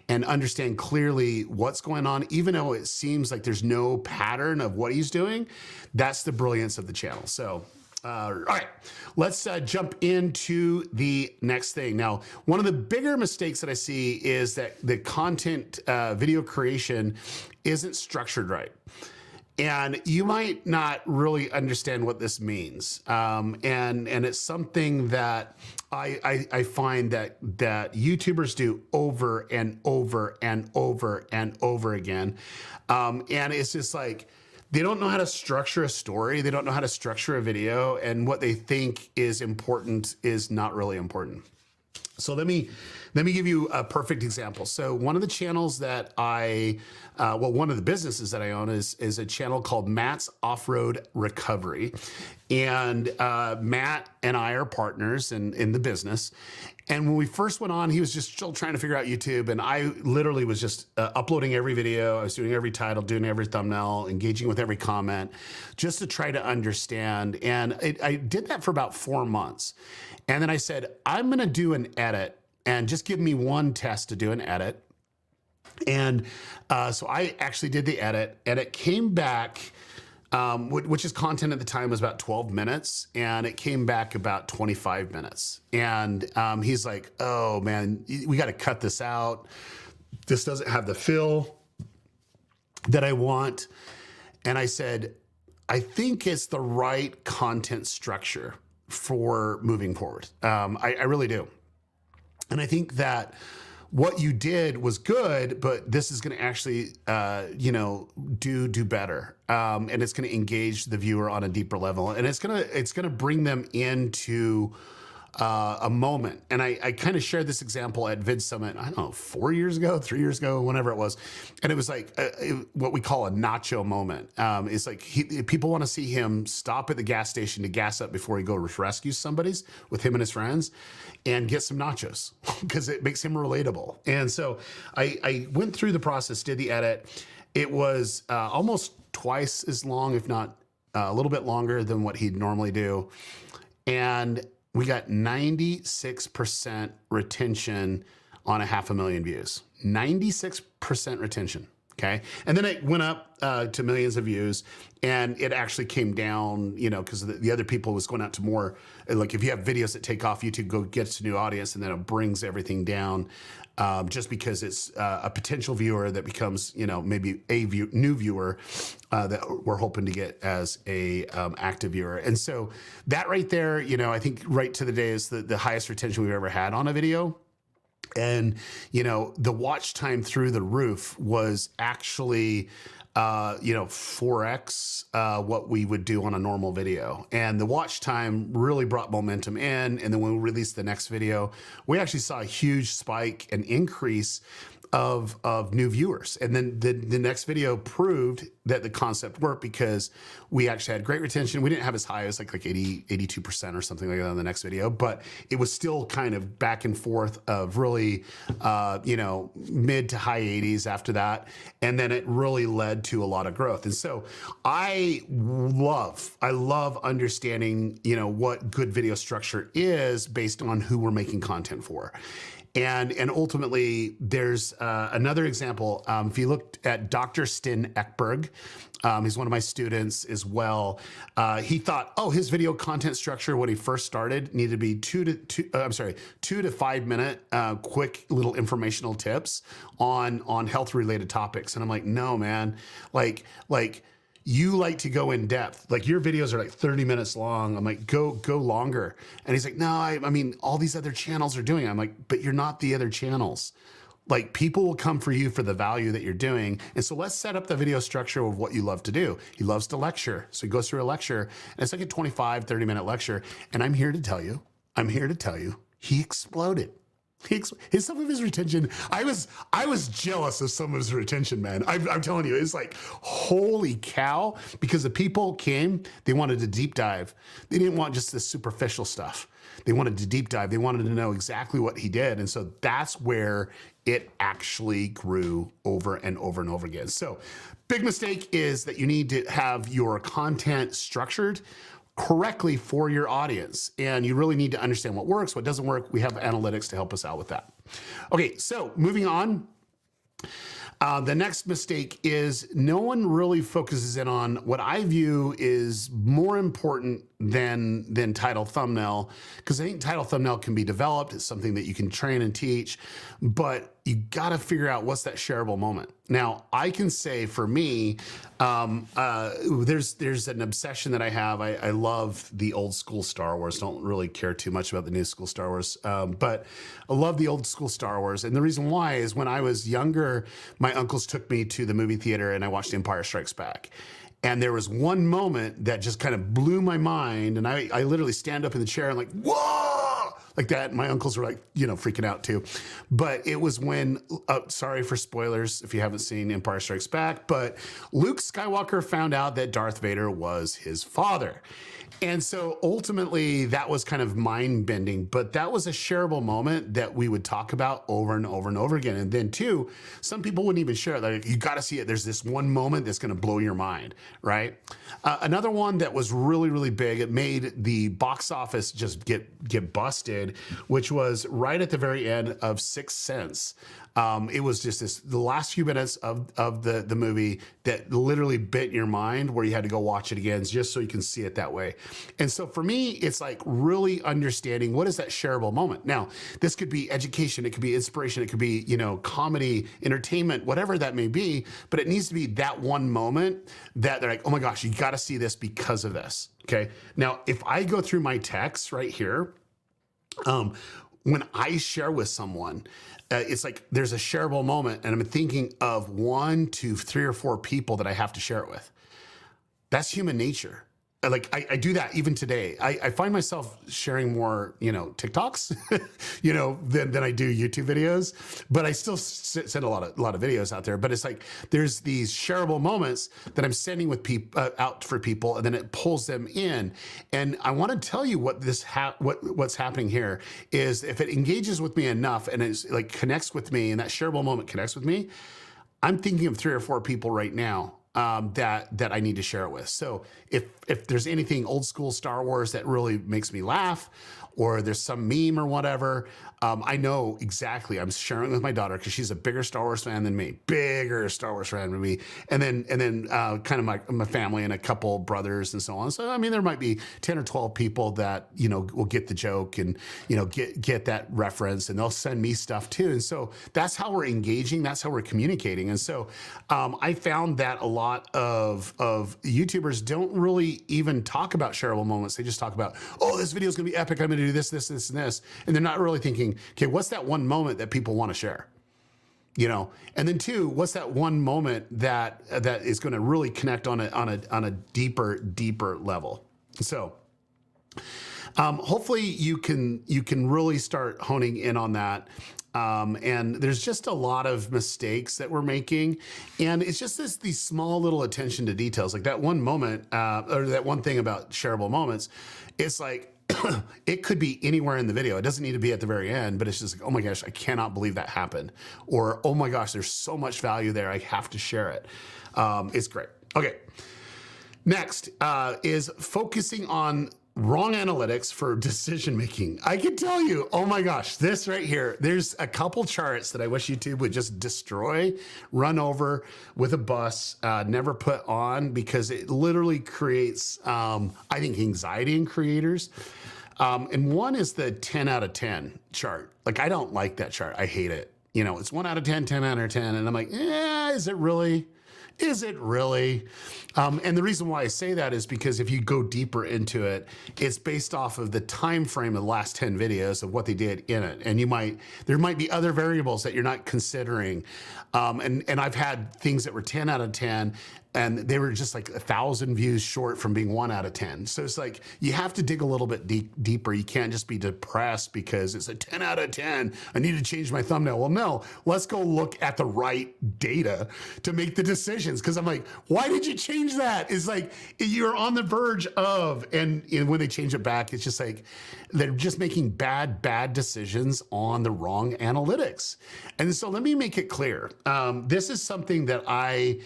and understand clearly what's going on, even though it seems like there's no pattern of what he's doing. That's the brilliance of the channel. So all right, let's jump into the next thing. Now, one of the bigger mistakes that I see is that the content video creation isn't structured right. And you might not really understand what this means. And it's something that I find that YouTubers do over and over and over and over again. And it's just like, they don't know how to structure a story. They don't know how to structure a video. And what they think is important is not really important. So let me give you a perfect example. So one of the channels that one of the businesses that I own is a channel called Matt's Off-Road Recovery. And Matt and I are partners in the business. And when we first went on, he was just still trying to figure out YouTube. And I literally was just uploading every video. I was doing every title, doing every thumbnail, engaging with every comment, just to try to understand. And I did that for about 4 months. And then I said, I'm going to do an edit, and just give me one test to do an edit. And so I actually did the edit, and it came back, which is content at the time was about 12 minutes, and it came back about 25 minutes. And he's like, oh man, we got to cut this out. This doesn't have the feel that I want. And I said, I think it's the right content structure for moving forward. I really do. And I think that what you did was good, but this is going to actually, do better. And it's going to engage the viewer on a deeper level, and it's going to bring them into a moment. And I kind of shared this example at VidSummit, I don't know, 4 years ago, 3 years ago, whenever it was. And it was like what we call a nacho moment. It's like people want to see him stop at the gas station to gas up before he goes rescue somebody's with him and his friends and get some nachos because it makes him relatable. And so I went through the process, did the edit. It was almost twice as long, if not a little bit longer than what he'd normally do. And we got 96% retention on 500,000 views. 96% retention. Okay. And then it went up to millions of views, and it actually came down, you know, because the other people was going out to more, like if you have videos that take off, YouTube gets a new audience, and then it brings everything down just because it's a potential viewer that becomes, you know, maybe a new viewer that we're hoping to get as a active viewer. And so that right there, you know, I think right to the day is the highest retention we've ever had on a video. And, you know, the watch time through the roof was actually, you know, 4x what we would do on a normal video. And the watch time really brought momentum in. And then when we released the next video, we actually saw a huge spike, an increase of new viewers. And then the next video proved that the concept worked because we actually had great retention. We didn't have as high as like 82% or something like that on the next video, but it was still kind of back and forth of really, you know, mid to high 80s after that. And then it really led to a lot of growth. And so I love understanding, you know, what good video structure is based on who we're making content for. And ultimately, there's another example. If you looked at Dr. Sten Ekberg, he's one of my students as well. He thought, oh, his video content structure when he first started needed to be 2 to 5 minute quick little informational tips on health related topics. And I'm like, no, man, like. You like to go in depth. Like your videos are like 30 minutes long. I'm like, go longer. And he's like, no, I mean, all these other channels are doing it. I'm like, but you're not the other channels. Like people will come for you for the value that you're doing. And so let's set up the video structure of what you love to do. He loves to lecture. So he goes through a lecture and it's like a 25, 30 minute lecture. And I'm here to tell you, he exploded. Some of his retention, I was jealous of some of his retention, man. I'm telling you, it's like, holy cow, because the people came, they wanted to deep dive. They didn't want just the superficial stuff. They wanted to deep dive. They wanted to know exactly what he did. And so that's where it actually grew over and over and over again. So big mistake is that you need to have your content structured correctly for your audience. And you really need to understand what works, what doesn't work. We have analytics to help us out with that. Okay, so moving on. The next mistake is no one really focuses in on what I view is more important than title thumbnail, because I think title thumbnail can be developed. It's something that you can train and teach, but you got to figure out what's that shareable moment. Now, I can say for me, there's an obsession that I have. I love the old school Star Wars. Don't really care too much about the new school Star Wars, but I love the old school Star Wars. And the reason why is when I was younger, my uncles took me to the movie theater and I watched Empire Strikes Back. And there was one moment that just kind of blew my mind. And I literally stand up in the chair and like, whoa, like that. And my uncles were like, you know, freaking out too. But it was when, sorry for spoilers if you haven't seen Empire Strikes Back, but Luke Skywalker found out that Darth Vader was his father. And so ultimately that was kind of mind bending, but that was a shareable moment that we would talk about over and over and over again. And then too, some people wouldn't even share it. Like, you got to see it. There's this one moment that's going to blow your mind, right? Another one that was really, really big, it made the box office just get busted, which was right at the very end of Sixth Sense. It was just the last few minutes of the movie that literally bit your mind, where you had to go watch it again just so you can see it that way. And so for me, it's like really understanding what is that shareable moment. Now, this could be education, it could be inspiration, it could be, you know, comedy, entertainment, whatever that may be, but it needs to be that one moment that they're like, oh my gosh, you got to see this because of this. Okay. Now, if I go through my text right here, when I share with someone, it's like there's a shareable moment and I'm thinking of 1 to 3 or 4 people that I have to share it with. That's human nature. I do that even today. I find myself sharing more, TikToks, than I do YouTube videos, but I still send a lot of videos out there. But it's like, there's these shareable moments that I'm sending with people out for people, and then it pulls them in. And I want to tell you what what's happening here is, if it engages with me enough and it's like connects with me, and that shareable moment connects with me, I'm thinking of 3 or 4 people right now that I need to share it with. So if there's anything old school Star Wars that really makes me laugh, or there's some meme or whatever, I know exactly. I'm sharing with my daughter because she's a bigger Star Wars fan than me, and then kind of my family and a couple brothers and so on. So I mean, there might be 10 or 12 people that will get the joke and get that reference, and they'll send me stuff too. And so that's how we're engaging. That's how we're communicating. And so I found that a lot of YouTubers don't really even talk about shareable moments. They just talk about, oh, this video is going to be epic. I'm going to do this, this, this, and this. And they're not really thinking, okay, what's that one moment that people want to share? And then 2, what's that one moment that is going to really connect on a deeper level? So hopefully you can really start honing in on that. And there's just a lot of mistakes that we're making, and it's just these small little attention to details, like that one moment, or that one thing about shareable moments. It's like, it could be anywhere in the video. It doesn't need to be at the very end, but it's just like, oh my gosh, I cannot believe that happened. Or, oh my gosh, there's so much value there, I have to share it. It's great. Okay. Next is focusing on wrong analytics for decision making. I can tell you, oh my gosh, this right here, there's a couple charts that I wish YouTube would just destroy, run over with a bus, never put on, because it literally creates, I think, anxiety in creators. And one is the 10 out of 10 chart. Like, I don't like that chart. I hate it. It's 1 out of 10, 10 out of 10. And I'm like, is it really? Is it really? And the reason why I say that is because if you go deeper into it, it's based off of the time frame of the last 10 videos of what they did in it. And there might be other variables that you're not considering. And I've had things that were 10 out of 10, and they were just like 1,000 views short from being 1 out of 10. So it's like, you have to dig a little bit deeper. You can't just be depressed because it's a 10 out of 10. I need to change my thumbnail. Well, no, let's go look at the right data to make the decisions. Cause I'm like, why did you change that? It's like, you're on the verge of, and when they change it back, it's just like, they're just making bad decisions on the wrong analytics. And so let me make it clear. This is something that I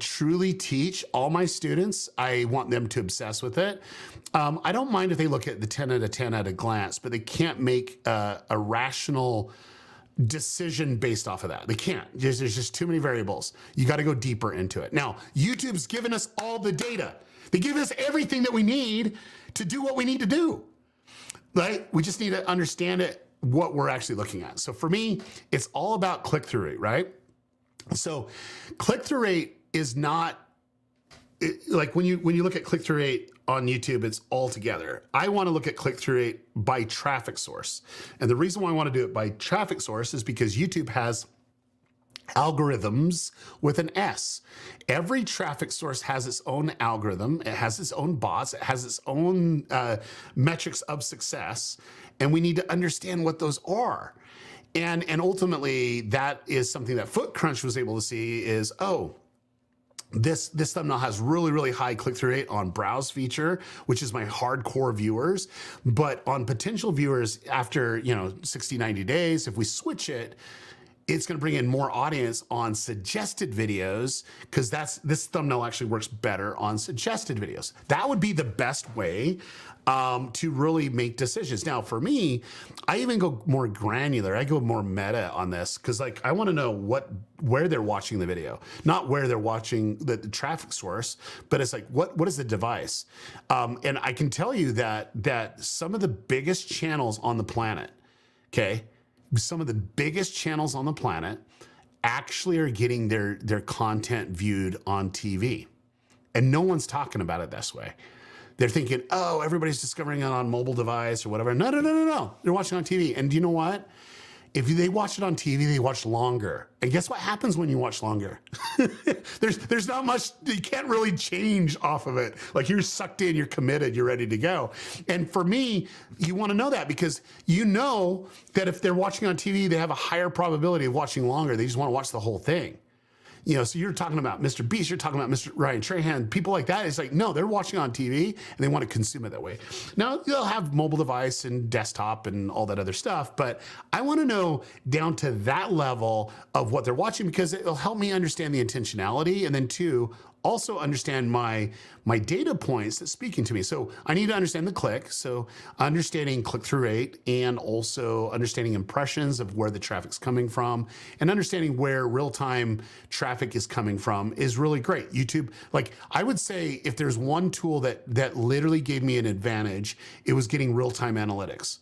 truly teach all my students. I want them to obsess with it. I don't mind if they look at the 10 out of 10 at a glance, but they can't make a rational decision based off of that. They can't. There's just too many variables. You got to go deeper into it. Now, YouTube's given us all the data. They give us everything that we need to do what we need to do, right? We just need to understand it, what we're actually looking at. So for me, it's all about click-through rate, right? So click-through rate is not like when you look at click-through rate on YouTube, it's all together. I want to look at click-through rate by traffic source. And the reason why I want to do it by traffic source is because YouTube has algorithms with an S. Every traffic source has its own algorithm. It has its own bots. It has its own metrics of success. And we need to understand what those are. And ultimately, that is something that FootCrunch was able to see is, oh, this thumbnail has really high click-through rate on browse feature, which is my hardcore viewers. But on potential viewers after 60, 90 days, if we switch it, it's going to bring in more audience on suggested videos, because this thumbnail actually works better on suggested videos. That would be the best way to really make decisions. Now, for me, I even go more granular. I go more meta on this, because like, I want to know where they're watching the video, not where they're watching the traffic source, but it's like, what is the device? And I can tell you that some of the biggest channels on the planet, okay, some of the biggest channels on the planet actually are getting their content viewed on TV. And no one's talking about it this way. They're thinking, oh, everybody's discovering it on mobile device or whatever. No. They're watching on TV. And do you know what? if they watch it on TV, they watch longer. And guess what happens when you watch longer? there's not much, you can't really change off of it. Like you're sucked in, you're committed, you're ready to go. And for me, you want to know that because you know that if they're watching on TV, they have a higher probability of watching longer. They just want to watch the whole thing. You know, so you're talking about Mr. Beast, you're talking about Mr. Ryan Trahan, people like that. It's like, no, they're watching on TV and they want to consume it that way. Now, they'll have mobile device and desktop and all that other stuff, but I want to know down to that level of what they're watching because it'll help me understand the intentionality. And then two, also understand my data points that's speaking to me. So I need to understand the click. So understanding click-through rate and also understanding impressions of where the traffic's coming from and understanding where real-time traffic is coming from is really great. YouTube, like I would say if there's one tool that literally gave me an advantage, it was getting real-time analytics.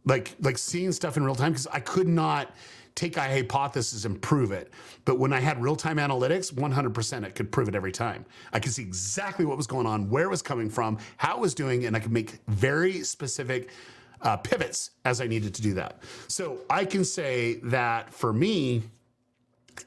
Like seeing stuff in real time because I could not take a hypothesis and prove it. But when I had real-time analytics, 100% it could prove it every time. I could see exactly what was going on, where it was coming from, how it was doing, and I could make very specific pivots as I needed to do that. So I can say that for me,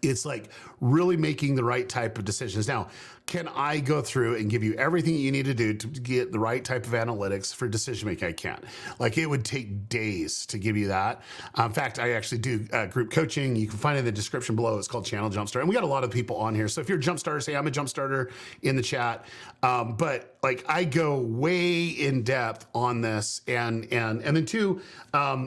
it's like really making the right type of decisions. Now, can I go through and give you everything you need to do to get the right type of analytics for decision making? I can't. Like it would take days to give you that. In fact, I actually do group coaching. You can find it in the description below. It's called Channel Jumpstart. And we got a lot of people on here. So if you're a jump starter, say I'm a jump starter in the chat. But like I go way in depth on this and then two,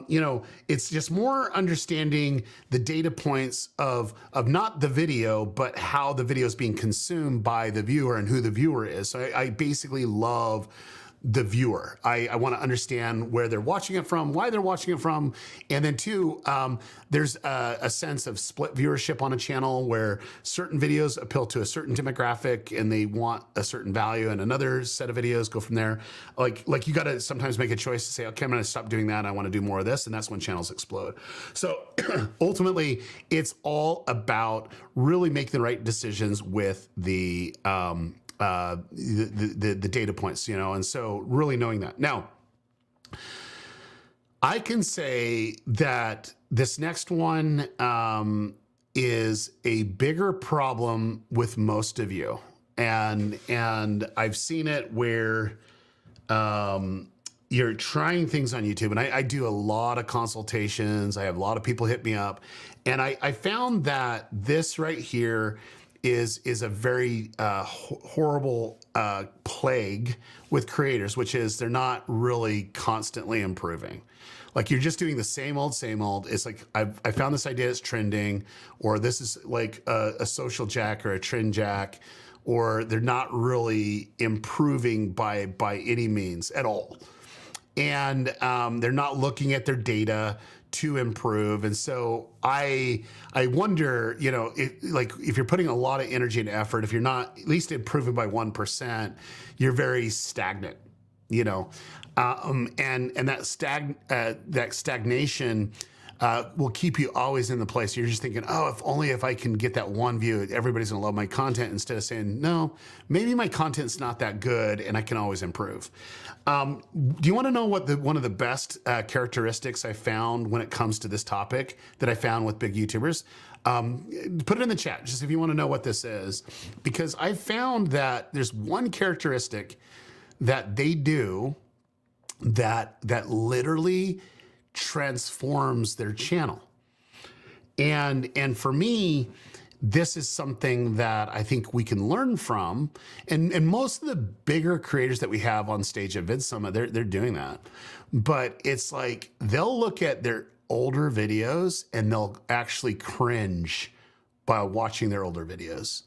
you know, it's just more understanding the data points of not the video, but how the video is being consumed by the viewer and who the viewer is. So I basically love the viewer. I want to understand where they're watching it from, why they're watching it from. And then two, there's a sense of split viewership on a channel where certain videos appeal to a certain demographic and they want a certain value and another set of videos go from there. Like you got to sometimes make a choice to say, okay, I'm going to stop doing that. I want to do more of this. And that's when channels explode. So ultimately it's all about really making the right decisions with the data points, you know, and so really knowing that. Now, I can say that this next one is a bigger problem with most of you, and I've seen it where you're trying things on YouTube, and I do a lot of consultations. I have a lot of people hit me up, and I found that this right here is a very horrible plague with creators, which is they're not really constantly improving. Like you're just doing the same old. It's like I found this idea that's trending, or this is like a social jack or a trend jack, or they're not really improving by any means at all. And they're not looking at their data to improve. And so I wonder, you know, like if you're putting a lot of energy and effort, if you're not at least improving by 1%, you're very stagnant, you know, and that stagnation will keep you always in the place. You're just thinking, oh, if I can get that one view, everybody's gonna love my content, instead of saying, no, maybe my content's not that good and I can always improve. Do you want to know what one of the best characteristics I found when it comes to this topic that I found with big YouTubers? Put it in the chat, just if you want to know what this is, because I found that there's one characteristic that they do that literally transforms their channel. And for me, this is something that I think we can learn from. And most of the bigger creators that we have on stage at VidSummit, they're doing that. But it's like they'll look at their older videos and they'll actually cringe by watching their older videos.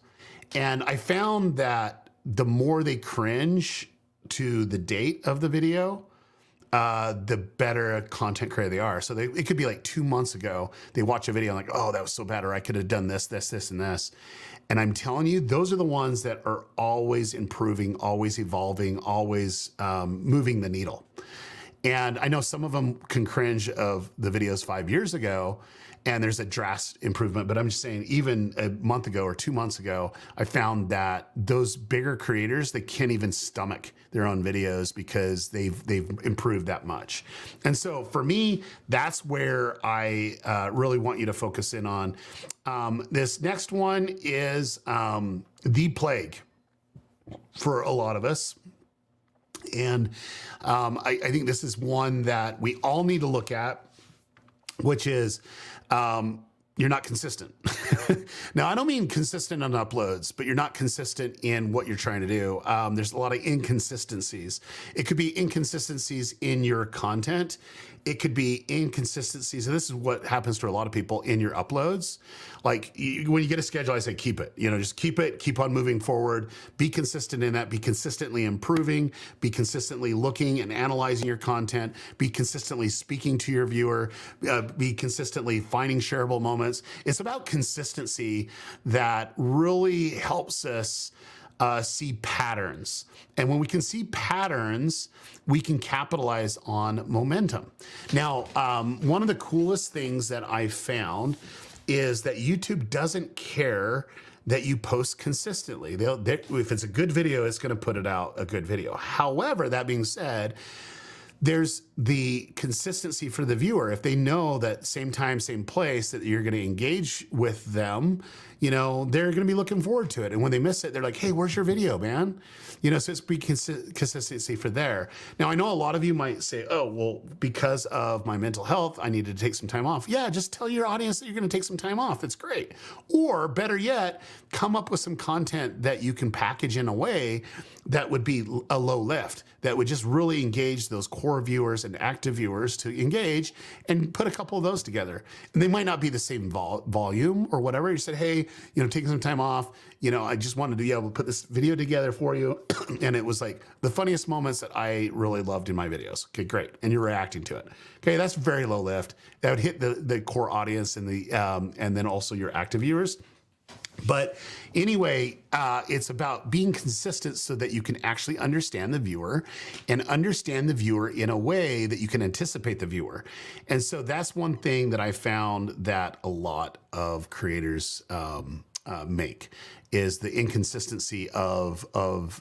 And I found that the more they cringe to the date of the video, the better a content creator they are. So it could be like 2 months ago, they watch a video and like, oh, that was so bad, or I could have done this, and this. And I'm telling you, those are the ones that are always improving, always evolving, always moving the needle. And I know some of them can cringe of the videos 5 years ago, and there's a drastic improvement, but I'm just saying even a month ago or 2 months ago, I found that those bigger creators, they can't even stomach their own videos because they've improved that much. And so for me, that's where I really want you to focus in on. This next one is the plague for a lot of us. And I think this is one that we all need to look at, which is you're not consistent. Now, I don't mean consistent on uploads, but you're not consistent in what you're trying to do. There's a lot of inconsistencies. It could be inconsistencies in your content. It could be inconsistencies. And this is what happens to a lot of people in your uploads. Like when you get a schedule, I say, keep it, just keep it, keep on moving forward, be consistent in that, be consistently improving, be consistently looking and analyzing your content, be consistently speaking to your viewer, be consistently finding shareable moments. It's about consistency that really helps us see patterns. And when we can see patterns, we can capitalize on momentum. Now, one of the coolest things that I found is that YouTube doesn't care that you post consistently. If it's a good video, it's going to put it out a good video. However, that being said, there's the consistency for the viewer. If they know that same time, same place, that you're going to engage with them, they're going to be looking forward to it. And when they miss it, they're like, hey, where's your video, man? So it's consistency for there. Now, I know a lot of you might say, oh, well, because of my mental health, I needed to take some time off. Yeah, just tell your audience that you're going to take some time off. That's great. Or better yet, come up with some content that you can package in a way that would be a low lift, that would just really engage those core viewers and active viewers to engage, and put a couple of those together. And they might not be the same volume or whatever. You said, hey, taking some time off, I just wanted to be able to put this video together for you. And it was like the funniest moments that I really loved in my videos. Okay, great. And you're reacting to it. Okay, that's very low lift. That would hit the core audience and and then also your active viewers. But anyway, it's about being consistent so that you can actually understand the viewer and understand the viewer in a way that you can anticipate the viewer. And so that's one thing that I found that a lot of creators make, is the inconsistency of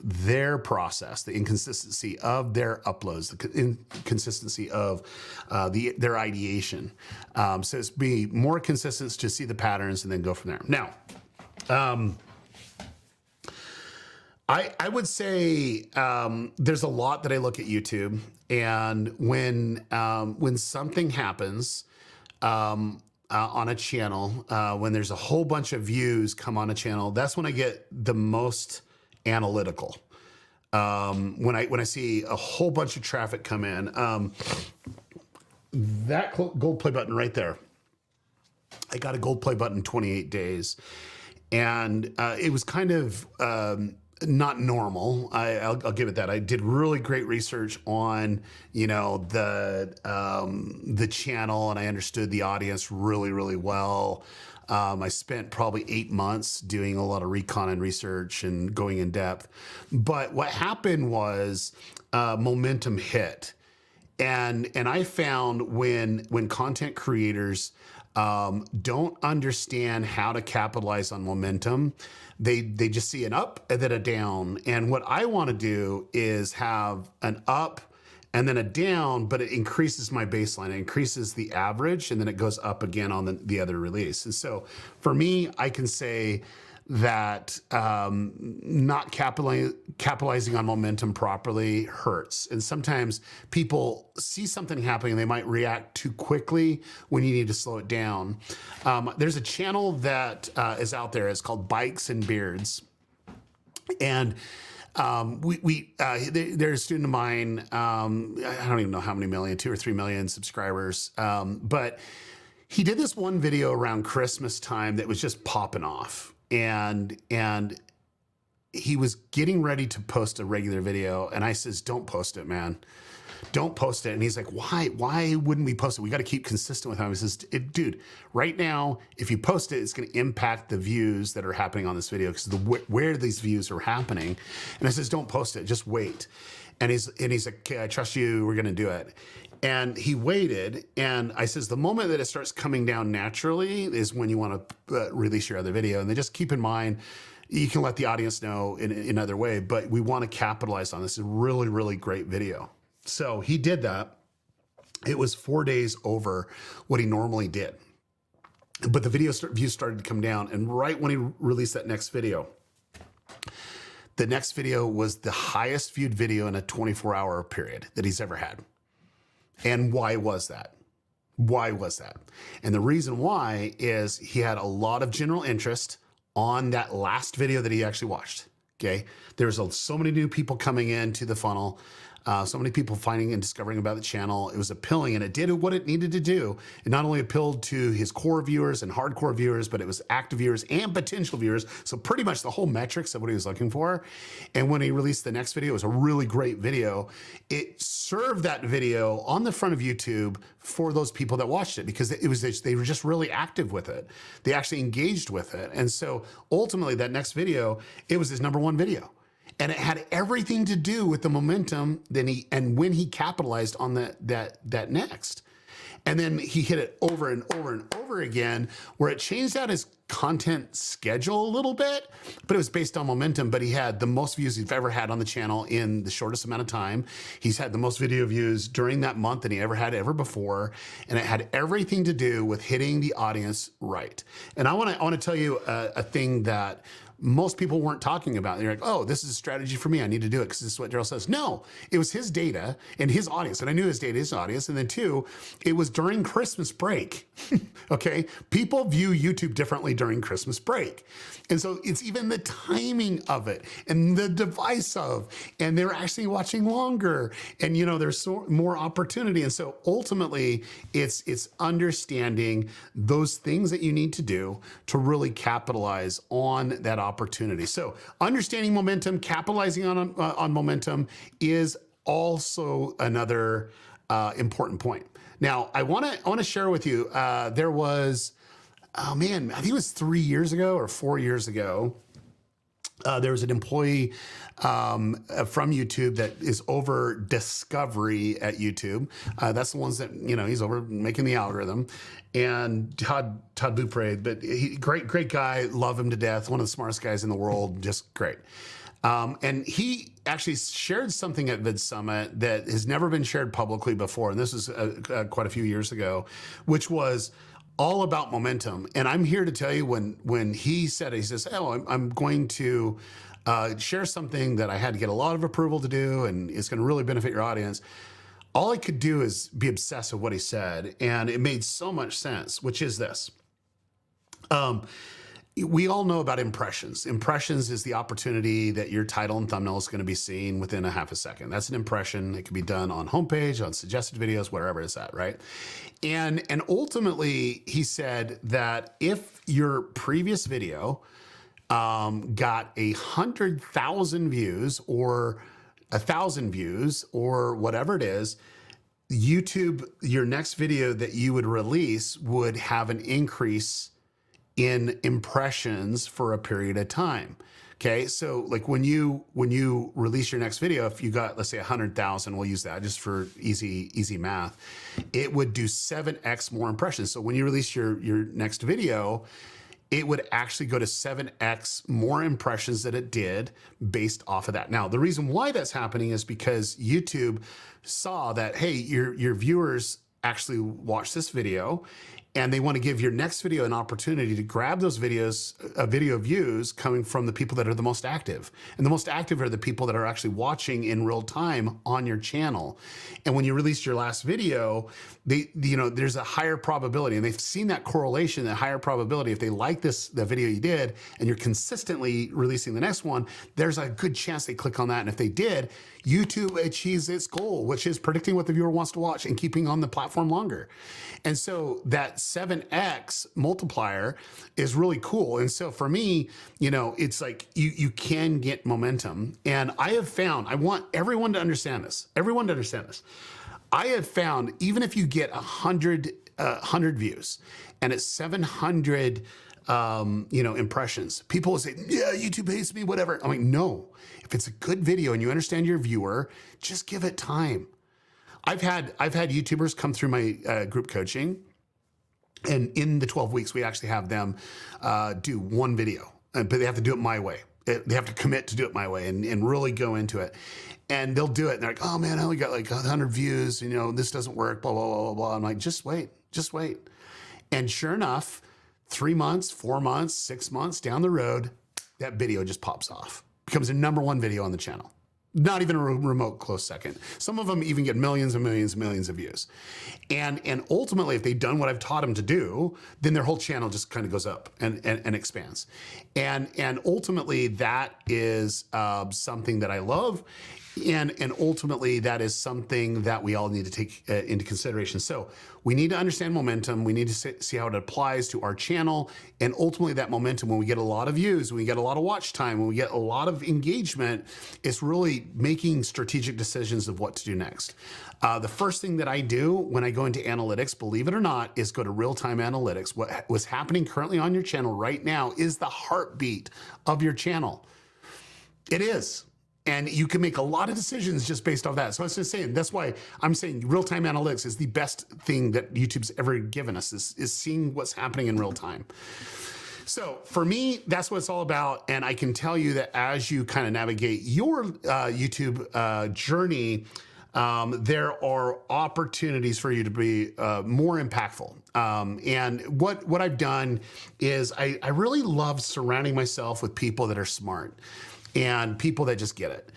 their process, the inconsistency of their uploads, the inconsistency of their ideation. So it's be more consistent to see the patterns and then go from there. Now, I would say there's a lot that I look at YouTube, and when something happens on a channel, when there's a whole bunch of views come on a channel, that's when I get the most analytical. When I see a whole bunch of traffic come in, that gold play button right there, I got a gold play button in 28 days. And it was kind of not normal. I'll give it that. I did really great research on, the channel, and I understood the audience really, really well. I spent probably 8 months doing a lot of recon and research and going in depth. But what happened was momentum hit. And I found when content creators don't understand how to capitalize on momentum, they just see an up and then a down. And what I want to do is have an up and then a down, but it increases my baseline. It increases the average, and then it goes up again on the other release. And so for me, I can say that not capitalizing on momentum properly hurts. And sometimes people see something happening and they might react too quickly when you need to slow it down. There's a channel that is out there. It's called Bikes and Beards. And there's a student of mine, I don't even know how many million, 2 or 3 million subscribers. But he did this one video around Christmas time that was just popping off. And he was getting ready to post a regular video, and I says, don't post it, man. Don't post it. And he's like, why wouldn't we post it? We got to keep consistent with him. He says, dude, right now, if you post it, it's going to impact the views that are happening on this video, because where these views are happening. And I says, don't post it, just wait. And he's like, okay, I trust you. We're going to do it. And he waited, and I says, the moment that it starts coming down naturally is when you want to release your other video. And then just keep in mind, you can let the audience know in another way, but we want to capitalize on this. It's a really, really great video. So he did that. It was 4 days over what he normally did. But the video views started to come down. And right when he released that next video, the next video was the highest viewed video in a 24-hour period that he's ever had. And why was that? Why was that? And the reason why is he had a lot of general interest on that last video that he actually watched. Okay. There's so many new people coming into the funnel. So many people finding and discovering about the channel. It was appealing, and it did what it needed to do. It not only appealed to his core viewers and hardcore viewers, but it was active viewers and potential viewers. So pretty much the whole metrics of what he was looking for. And when he released the next video, it was a really great video. It served that video on the front of YouTube for those people that watched it, because they were just really active with it. They actually engaged with it. And so ultimately that next video, it was his #1 video. And it had everything to do with the momentum and when he capitalized on that next. And then he hit it over and over and over again, where it changed out his content schedule a little bit, but it was based on momentum. But he had the most views he's ever had on the channel in the shortest amount of time. He's had the most video views during that month than he ever had before. And it had everything to do with hitting the audience right. And I want to tell you a thing that most people weren't talking about. They're like, oh, this is a strategy for me. I need to do it because this is what Daryl says. No, it was his data and his audience. And I knew his data, his audience. And then 2, it was during Christmas break. Okay. People view YouTube differently during Christmas break. And so it's even the timing of it and the device of, and they're actually watching longer, and there's more opportunity. And so ultimately it's understanding those things that you need to do to really capitalize on that opportunity. So understanding momentum, capitalizing on momentum is also another important point. Now, I want to share with you, there was, oh man, I think it was 3 years ago or 4 years ago. There was an employee from YouTube that is over discovery at YouTube. That's the ones that, he's over making the algorithm. And Todd Bupre, but great guy, love him to death. One of the smartest guys in the world, just great. And he actually shared something at VidSummit that has never been shared publicly before. And this was quite a few years ago, which was all about momentum. And I'm here to tell you, when he said it, he says, oh, I'm going to share something that I had to get a lot of approval to do, and it's going to really benefit your audience. All I could do is be obsessed with what he said, and it made so much sense, which is this. We all know about impressions. Impressions is the opportunity that your title and thumbnail is going to be seen within a half a second. That's an impression. It can be done on homepage, on suggested videos, wherever it's at, right? And ultimately, he said that if your previous video got 100,000 views or 1,000 views or whatever it is, YouTube, your next video that you would release would have an increase in impressions for a period of time. Okay, so like when you release your next video, if you got, let's say 100,000, we'll use that just for easy math, it would do 7x more impressions. So when you release your next video, it would actually go to 7x more impressions than it did based off of that. Now, the reason why that's happening is because YouTube saw that, hey, your viewers actually watch this video, and they want to give your next video an opportunity to grab those videos, video views coming from the people that are the most active. And the most active are the people that are actually watching in real time on your channel. And when you release your last video, there's a higher probability, and they've seen that correlation, that higher probability. If they like the video you did, and you're consistently releasing the next one, there's a good chance they click on that. And if they did, YouTube achieves its goal, which is predicting what the viewer wants to watch and keeping on the platform longer. And so that 7x multiplier is really cool. And so for me, it's like you can get momentum. And I have found, I want everyone to understand this, I have found, even if you get 100 views and it's 700 impressions. People will say, yeah, YouTube hates me, whatever. I'm like, no, if it's a good video and you understand your viewer, just give it time. I've had YouTubers come through my group coaching, and in the 12 weeks, we actually have them do one video, but they have to do it my way. They have to commit to do it my way and really go into it. And they'll do it. And they're like, oh man, I only got like 100 views. This doesn't work, blah, blah, blah, blah, blah. I'm like, just wait. And sure enough, 3 months, 4 months, 6 months down the road, that video just pops off. Becomes the #1 video on the channel. Not even a remote close second. Some of them even get millions and millions and millions of views. And ultimately, if they've done what I've taught them to do, then their whole channel just kind of goes up and expands. And ultimately, that is something that I love. And ultimately, that is something that we all need to take into consideration. So we need to understand momentum. We need to see how it applies to our channel. And ultimately, that momentum, when we get a lot of views, when we get a lot of watch time, when we get a lot of engagement, it's really making strategic decisions of what to do next. The first thing that I do when I go into analytics, believe it or not, is go to real-time analytics. What was happening currently on your channel right now is the heartbeat of your channel. It is. And you can make a lot of decisions just based off that. So I was just saying, that's why I'm saying real-time analytics is the best thing that YouTube's ever given us, is seeing what's happening in real time. So for me, that's what it's all about. And I can tell you that as you kind of navigate your YouTube journey, there are opportunities for you to be more impactful. And what I've done is I really love surrounding myself with people that are smart and people that just get it,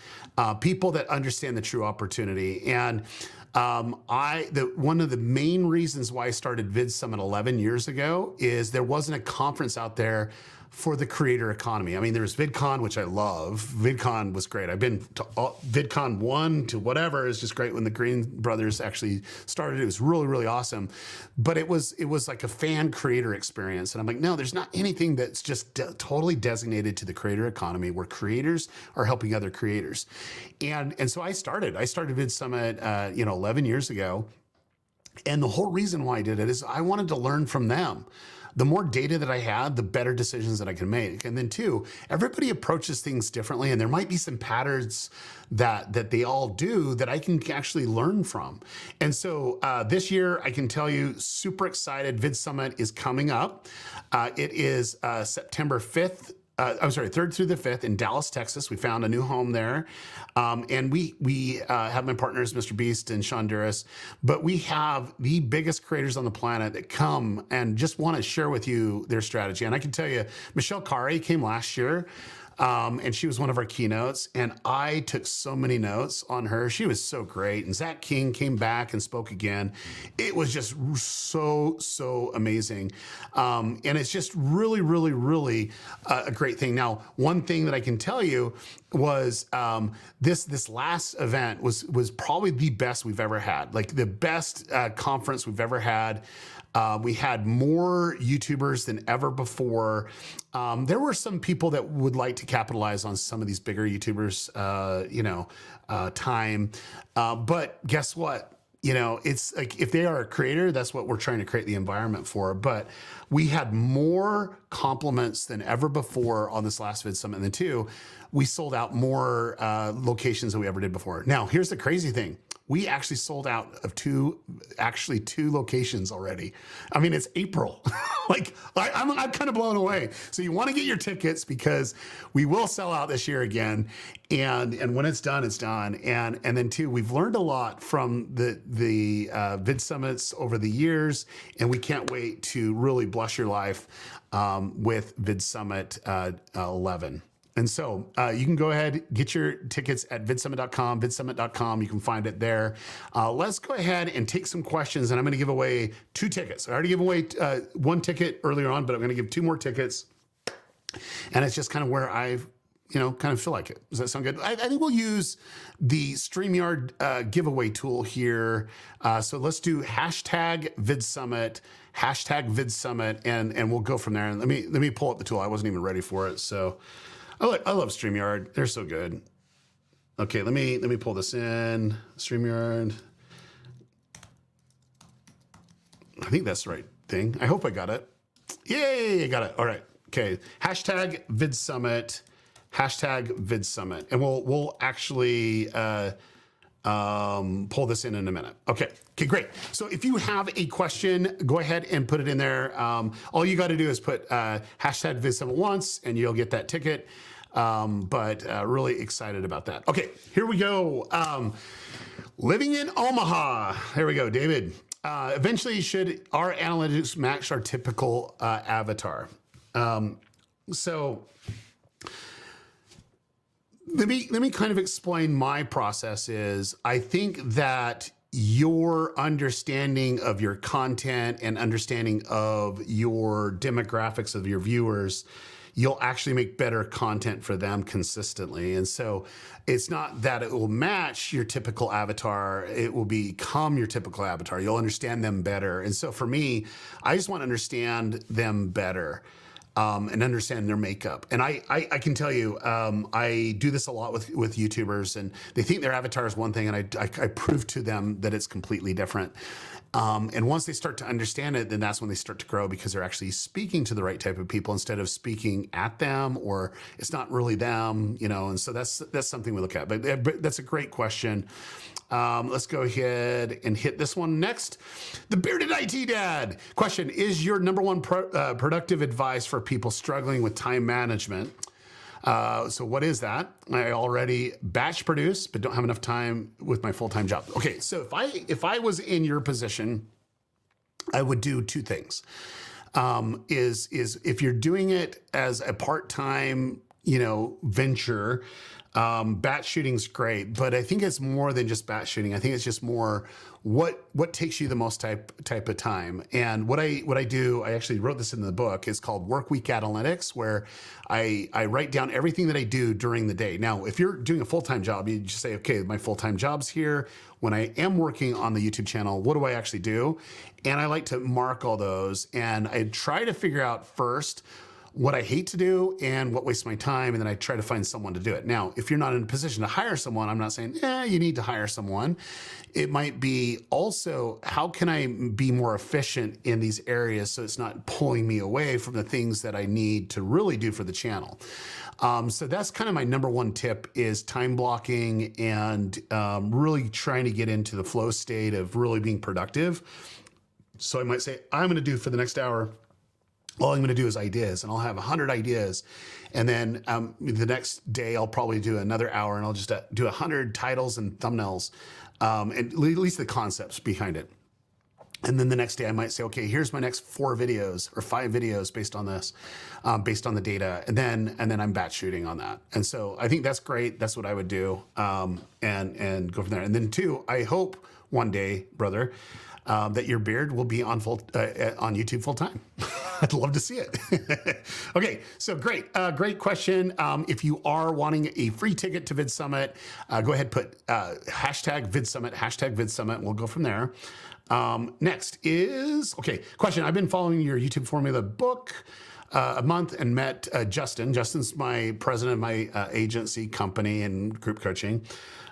people that understand the true opportunity. And one of the main reasons why I started VidSummit 11 years ago is there wasn't a conference out there for the creator economy. I mean, there's VidCon, which I love. VidCon was great. I've been to VidCon 1 to whatever. It's just great when the Green brothers actually started. It was really, really awesome. But it was like a fan creator experience. And I'm like, no, there's not anything that's just totally designated to the creator economy where creators are helping other creators. And so I started VidSummit, 11 years ago. And the whole reason why I did it is I wanted to learn from them. The more data that I had, the better decisions that I can make. And then two, everybody approaches things differently, and there might be some patterns that they all do that I can actually learn from. And so this year, I can tell you, super excited. VidSummit is coming up. It is September 5th. 3rd through the 5th in Dallas, Texas. We found a new home there. And we have my partners, Mr. Beast and Sean Duras, but we have the biggest creators on the planet that come and just want to share with you their strategy. And I can tell you, Michelle Kare came last year. And she was one of our keynotes, and I took so many notes on her. She was so great. And Zach King came back and spoke again. It was just so amazing. And it's just really, really, really a great thing. Now, one thing that I can tell you was this last event was probably the best we've ever had, like the best conference we've ever had. We had more YouTubers than ever before. There were some people that would like to capitalize on some of these bigger YouTubers, time. But guess what? It's like if they are a creator, that's what we're trying to create the environment for. But we had more compliments than ever before on this last VidSummit. And then two, we sold out more locations than we ever did before. Now, here's the crazy thing. We actually sold out of two locations already. I mean, it's April. Like, I'm kind of blown away. So you want to get your tickets because we will sell out this year again. And when it's done, it's done. And then two, we've learned a lot from the VidSummits over the years, and we can't wait to really bless your life with VidSummit 11. And so you can go ahead, get your tickets at vidsummit.com, vidsummit.com. You can find it there. Let's go ahead and take some questions, and I'm going to give away 2 tickets. I already gave away 1 ticket earlier on, but I'm going to give 2 more tickets. And it's just kind of where I've, kind of feel like it. Does that sound good? I think we'll use the StreamYard giveaway tool here. So let's do #VidSummit, #VidSummit, and we'll go from there. And let me pull up the tool. I wasn't even ready for it. So I love StreamYard. They're so good. Okay, let me pull this in. StreamYard. I think that's the right thing. I hope I got it. Yay, got it. All right. Okay. Hashtag VidSummit. Hashtag VidSummit. And we'll actually pull this in a minute. Okay. Okay, great. So if you have a question, go ahead and put it in there. All you got to do is put hashtag VidSummit once and you'll get that ticket. But really excited about that. Okay, here we go. Living in Omaha. There we go, David. Eventually, should our analytics match our typical avatar? So let me kind of explain my process is I think that your understanding of your content and understanding of your demographics of your viewers, you'll actually make better content for them consistently. And so it's not that it will match your typical avatar, it will become your typical avatar. You'll understand them better. And so for me, I just want to understand them better. And understand their makeup. And I can tell you, I do this a lot with YouTubers, and they think their avatar is one thing, and I prove to them that it's completely different. And once they start to understand it, then that's when they start to grow because they're actually speaking to the right type of people instead of speaking at them, or it's not really them, you know. And so that's something we look at. But that's a great question. Let's go ahead and hit this one next. The Bearded IT Dad question: is your number one productive advice for people struggling with time management? So what is that? I already batch produce, but don't have enough time with my full-time job. Okay, so if I was in your position, I would do two things. Is if you're doing it as a part-time, venture, batch shooting's great, but I think it's more than just batch shooting. I think it's just more what takes you the most type of time. And what I do, I actually wrote this in the book, is called Work Week Analytics, where I write down everything that I do during the day. Now, if you're doing a full-time job, you just say, okay, my full-time job's here. When I am working on the YouTube channel, what do I actually do? And I like to mark all those, and I try to figure out first what I hate to do and what wastes my time, and then I try to find someone to do it. Now, if you're not in a position to hire someone, I'm not saying, you need to hire someone. It might be also, how can I be more efficient in these areas so it's not pulling me away from the things that I need to really do for the channel? So that's kind of my number one tip, is time blocking and really trying to get into the flow state of really being productive. So I might say, I'm gonna do for the next hour, all I'm going to do is ideas, and I'll have 100 ideas. And then the next day, I'll probably do another hour, and I'll just do 100 titles and thumbnails, and at least the concepts behind it. And then the next day I might say, okay, here's my next 4 videos or 5 videos based on this, based on the data. And then I'm batch shooting on that. And so I think that's great. That's what I would do, and go from there. And then 2, I hope one day, brother, that your beard will be on YouTube full time. I'd love to see it. Okay, so great question. If you are wanting a free ticket to VidSummit, go ahead, put hashtag VidSummit, and we'll go from there. Next is, okay, question. I've been following your YouTube formula book a month and met Justin. Justin's my president of my agency company and group coaching.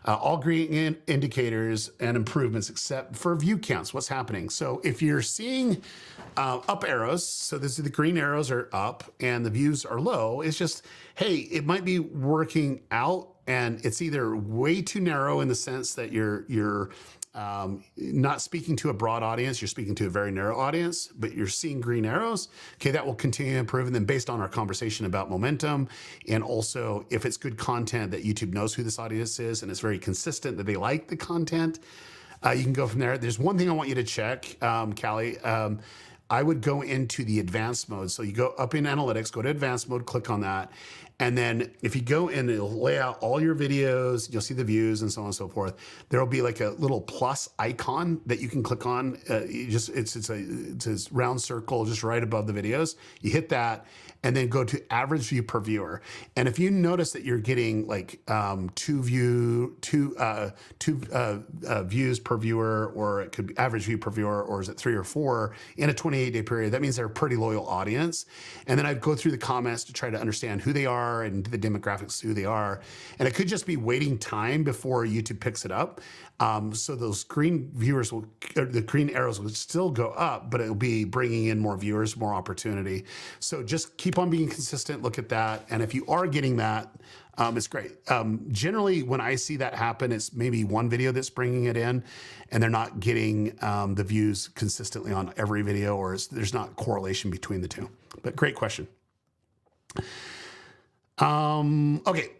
All green indicators and improvements except for view counts. What's happening? So if you're seeing up arrows, so the green arrows are up and the views are low, it's just, hey, it might be working out, and it's either way too narrow in the sense that you're not speaking to a broad audience, you're speaking to a very narrow audience, but you're seeing green arrows. Okay, that will continue to improve. And then based on our conversation about momentum, and also if it's good content that YouTube knows who this audience is and it's very consistent that they like the content, you can go from there. There's one thing I want you to check, Callie. I would go into the advanced mode. So you go up in analytics, go to advanced mode, click on that. And then if you go in, it'll lay out all your videos, you'll see the views and so on and so forth. There'll be like a little plus icon that you can click on. It's a round circle just right above the videos. You hit that and then go to average view per viewer. And if you notice that you're getting like 2 views per viewer, or it could be average view per viewer, or is it 3 or 4 in a 28-day period, that means they're a pretty loyal audience. And then I'd go through the comments to try to understand who they are, are and the demographics who they are. And it could just be waiting time before YouTube picks it up. So those green viewers will, the green arrows will still go up, but it'll be bringing in more viewers, more opportunity. So just keep on being consistent, look at that. And if you are getting that, it's great. Generally, when I see that happen, it's maybe one video that's bringing it in and they're not getting the views consistently on every video, or there's not correlation between the two. But great question. Okay.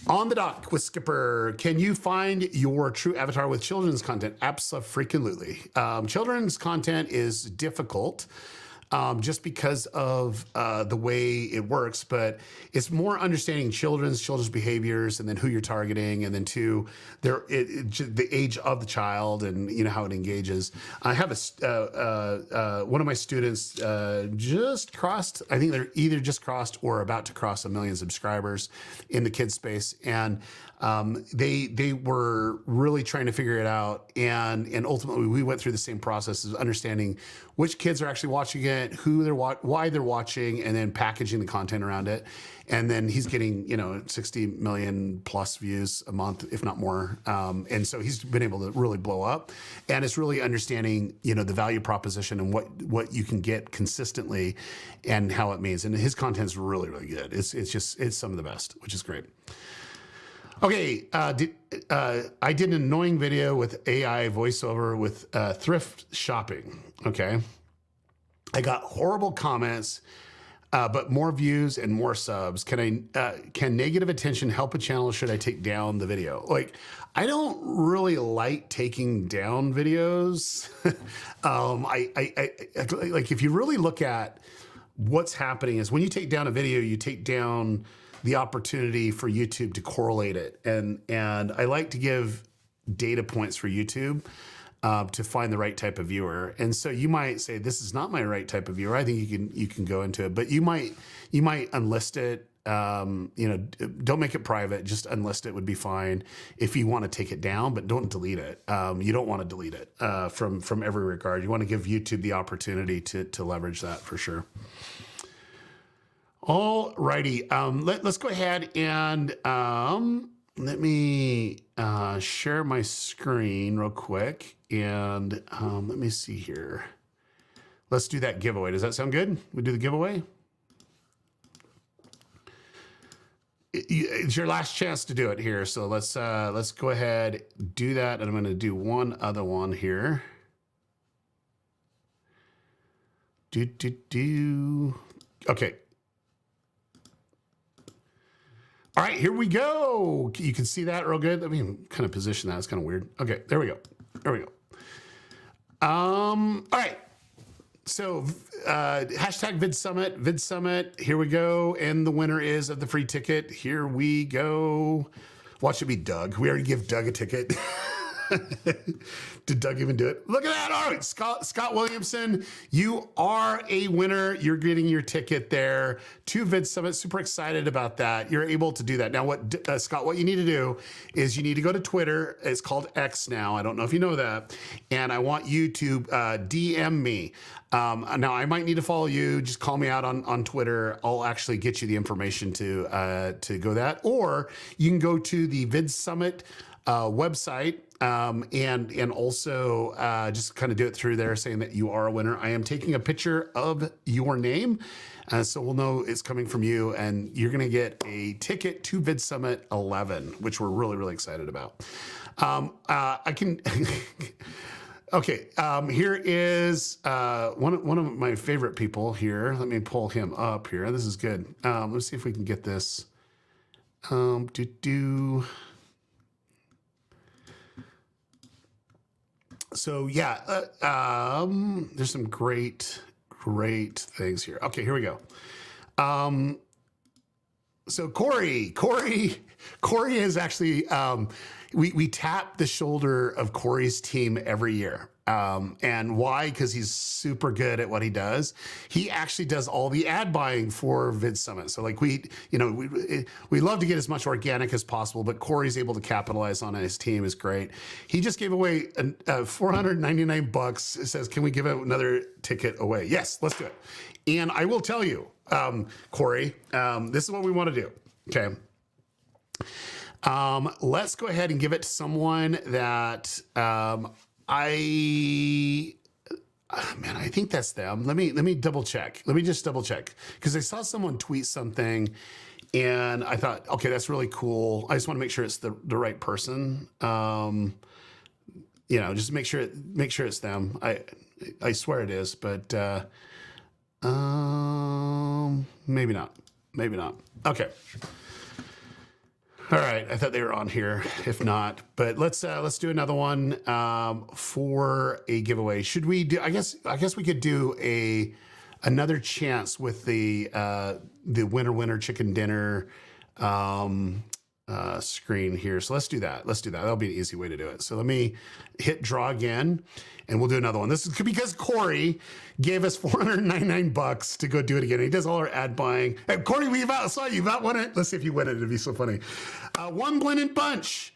On the dock with Skipper, can you find your true avatar with children's content? Absolutely. Children's content is difficult. Just because of the way it works, but it's more understanding children's behaviors, and then who you're targeting, and then two, the age of the child, and you know how it engages. I have one of my students just crossed. I think they're either just crossed or about to cross 1 million subscribers in the kids space, and they were really trying to figure it out, and ultimately we went through the same process of understanding which kids are actually watching it, why they're watching, and then packaging the content around it. And then he's getting 60 million plus views a month, if not more. And so he's been able to really blow up, and it's really understanding the value proposition and what you can get consistently and how it means. And his content's really, really good. It's some of the best, which is great. Okay, I did an annoying video with AI voiceover with thrift shopping. Okay, I got horrible comments, but more views and more subs. Can negative attention help a channel? Or should I take down the video? Like, I don't really like taking down videos. I like, if you really look at what's happening is when you take down a video, you take down the opportunity for YouTube to correlate it. And I like to give data points for YouTube to find the right type of viewer. And so you might say, this is not my right type of viewer. I think you can go into it, but you might unlist it. Don't make it private, just unlist it would be fine if you want to take it down, but don't delete it. You don't want to delete it from every regard. You want to give YouTube the opportunity to leverage that for sure. All righty, let's go ahead and let me share my screen real quick, and let me see here. Let's do that giveaway. Does that sound good? We do the giveaway? It's your last chance to do it here, so let's go ahead, do that, and I'm going to do one other one here. Okay. All right, here we go. You can see that real good. Let me kind of position that. It's kind of weird. Okay, there we go. There we go. All right. So hashtag VidSummit. Here we go. And the winner is of the free ticket. Here we go. Watch it be Doug. We already give Doug a ticket. Did Doug even do it? Look at that. All right, Scott Williamson, you are a winner. You're getting your ticket there to VidSummit. Super excited about that. You're able to do that. Now, Scott, what you need to do is you need to go to Twitter. It's called X now. I don't know if you know that. And I want you to DM me. Now, I might need to follow you. Just call me out on Twitter. I'll actually get you the information to go that. Or you can go to the VidSummit website and also just kind of do it through there saying that you are a winner. I am taking a picture of your name, so we'll know it's coming from you, and you're going to get a ticket to VidSummit 11, which we're really, really excited about. I can... Okay, here is one of my favorite people here. Let me pull him up here. This is good. Let's see if we can get this. So yeah, there's some great things here. Okay, here we go. So Corey is actually, we tap the shoulder of Corey's team every year. And why? Because he's super good at what he does. He actually does all the ad buying for VidSummit. So like we love to get as much organic as possible, but Corey's able to capitalize on it. His team is great. He just gave away $499. It says, can we give another ticket away? Yes, let's do it. And I will tell you, Corey, this is what we want to do. Okay. Let's go ahead and give it to someone that I think that's them. Let me double check. Let me just double check, because I saw someone tweet something and I thought, okay, that's really cool. I just want to make sure it's the right person. Just make sure it's them. I swear it is, but maybe not. Maybe not. Okay. All right, I thought they were on here. If not, but let's do another one for a giveaway. Should we do? I guess we could do another chance with the winner chicken dinner screen here. So let's do that. That'll be an easy way to do it. So let me hit draw again, and we'll do another one. This is because Corey gave us $499 to go do it again. He does all our ad buying. Hey, Corey, saw you about won it. Let's see if you win it. It'd be so funny. One blended bunch.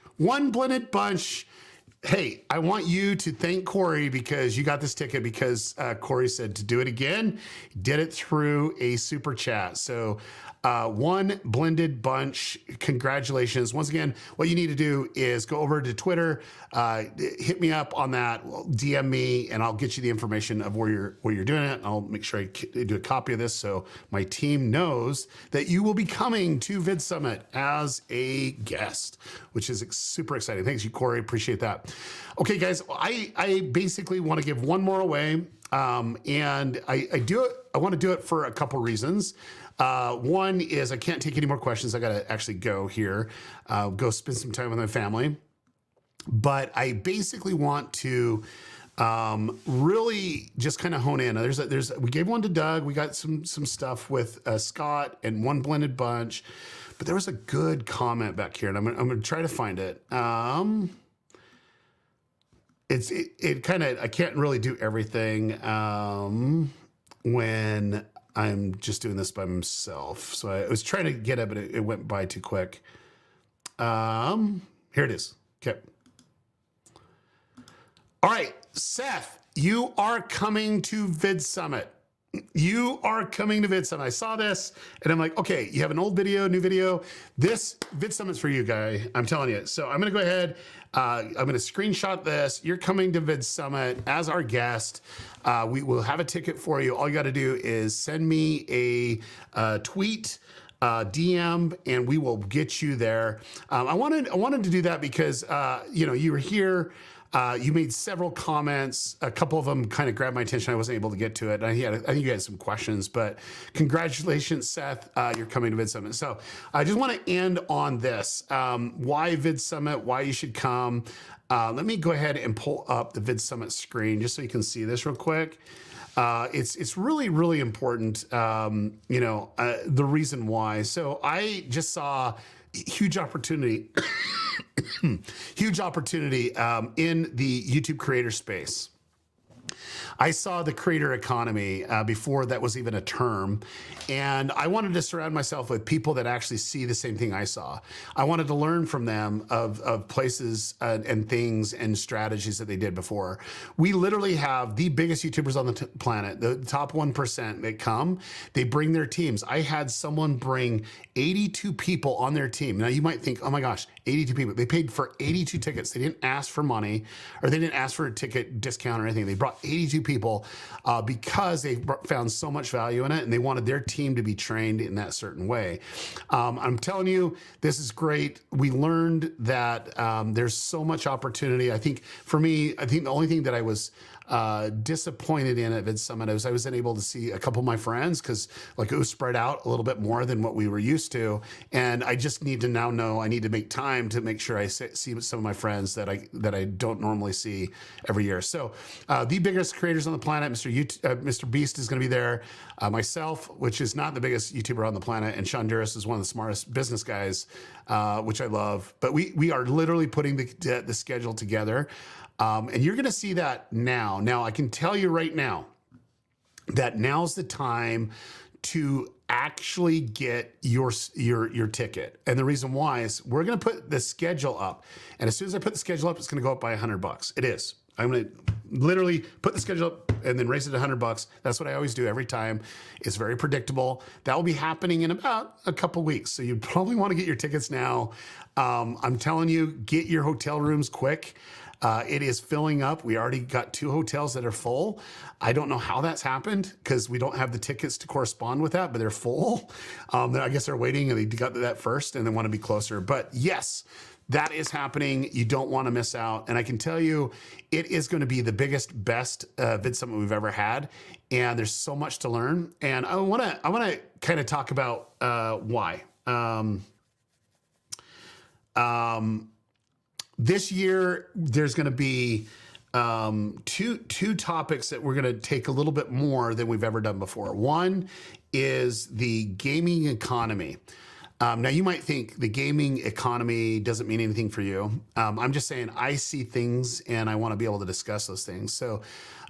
Hey, I want you to thank Corey because you got this ticket because Corey said to do it again. Did it through a super chat. So one blended bunch. Congratulations. Once again, what you need to do is go over to Twitter, hit me up on that, DM me, and I'll get you the information of where you're doing it. I'll make sure I do a copy of this so my team knows that you will be coming to VidSummit as a guest, which is super exciting. Thanks you, Corey. Appreciate that. Okay, guys, I basically want to give one more away. And I want to do it for a couple reasons. One is I can't take any more questions. I got to actually go here, go spend some time with my family. But I basically want to really just kind of hone in. We gave one to Doug. We got some stuff with Scott and one blended bunch. But there was a good comment back here, and I'm going to try to find it. It kind of, I can't really do everything when I'm just doing this by myself. So I was trying to get it, but it went by too quick. Here it is. Okay. All right, Seth, you are coming to VidSummit. You are coming to VidSummit. I saw this and I'm like, okay, you have an old video, new video. This VidSummit's for you, guy. I'm telling you. So I'm going to go ahead. I'm going to screenshot this. You're coming to VidSummit as our guest. We will have a ticket for you. All you got to do is send me a tweet, DM, and we will get you there. I wanted to do that because, you were here. You made several comments. A couple of them kind of grabbed my attention. I wasn't able to get to it. I think you had some questions, but congratulations, Seth. You're coming to VidSummit. So I just want to end on this. Why VidSummit? Why you should come? Let me go ahead and pull up the VidSummit screen just so you can see this real quick. It's really, really important, the reason why. So I just saw huge opportunity, huge opportunity in the YouTube creator space. I saw the creator economy before that was even a term, and I wanted to surround myself with people that actually see the same thing I saw. I wanted to learn from them of places and things and strategies that they did before. We literally have the biggest YouTubers on the planet, the top 1% that come. They bring their teams. I had someone bring 82 people on their team. Now you might think, oh my gosh, 82 people. They paid for 82 tickets. They didn't ask for money, or they didn't ask for a ticket discount or anything. They brought 82 people because they found so much value in it, and they wanted their team to be trained in that certain way. I'm telling you, this is great. We learned that there's so much opportunity. I think for me, the only thing that I was disappointed in at VidSummit is I wasn't able to see a couple of my friends because it was spread out a little bit more than what we were used to. And I just need to now know I need to make time to make sure I see some of my friends that I don't normally see every year. So the biggest creators on the planet, Mr. Beast is going to be there. Myself, which is not the biggest YouTuber on the planet, and Sean Duras is one of the smartest business guys, which I love. But we are literally putting the schedule together. And you're going to see that now. Now, I can tell you right now that now's the time to actually get your ticket. And the reason why is we're going to put the schedule up. And as soon as I put the schedule up, it's going to go up by $100. It is. I'm going to literally put the schedule up and then raise it to $100. That's what I always do every time. It's very predictable. That will be happening in about a couple weeks. So you probably want to get your tickets now. I'm telling you, get your hotel rooms quick. It is filling up. We already got 2 hotels that are full. I don't know how that's happened because we don't have the tickets to correspond with that, but they're full. I guess they're waiting and they got that first and they want to be closer. But yes, that is happening. You don't want to miss out. And I can tell you, it is going to be the biggest, best VidSummit we've ever had. And there's so much to learn. And I want to kind of talk about why. This year, there's going to be two topics that we're going to take a little bit more than we've ever done before. One is the gaming economy. Now, you might think the gaming economy doesn't mean anything for you. I'm just saying I see things and I want to be able to discuss those things. So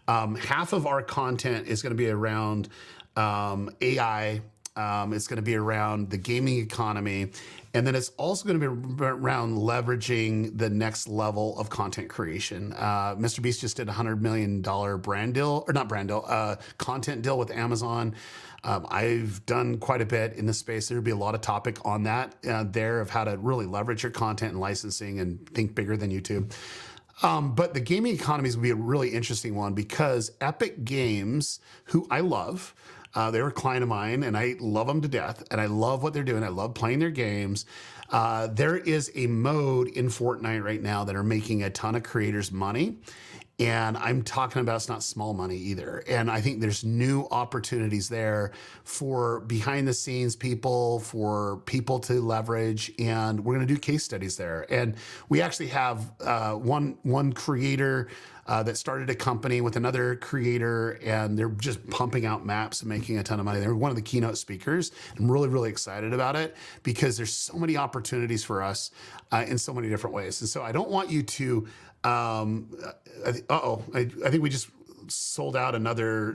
half of our content is going to be around AI. It's going to be around the gaming economy. And then it's also going to be around leveraging the next level of content creation. Mr. Beast just did a $100 million brand deal, or not brand deal, content deal with Amazon. I've done quite a bit in this space. There'll be a lot of topic on that there of how to really leverage your content and licensing and think bigger than YouTube. But the gaming economy is going to be a really interesting one because Epic Games, who I love, they're a client of mine and I love them to death and I love what they're doing. I love playing their games. There is a mode in Fortnite right now that are making a ton of creators money. And I'm talking about it's not small money either. And I think there's new opportunities there for behind the scenes people, for people to leverage. And we're going to do case studies there. And we actually have one creator that started a company with another creator, and they're just pumping out maps and making a ton of money. They're one of the keynote speakers. I'm really, really excited about it because there's so many opportunities for us in so many different ways. And so I don't want you to, I think we just sold out another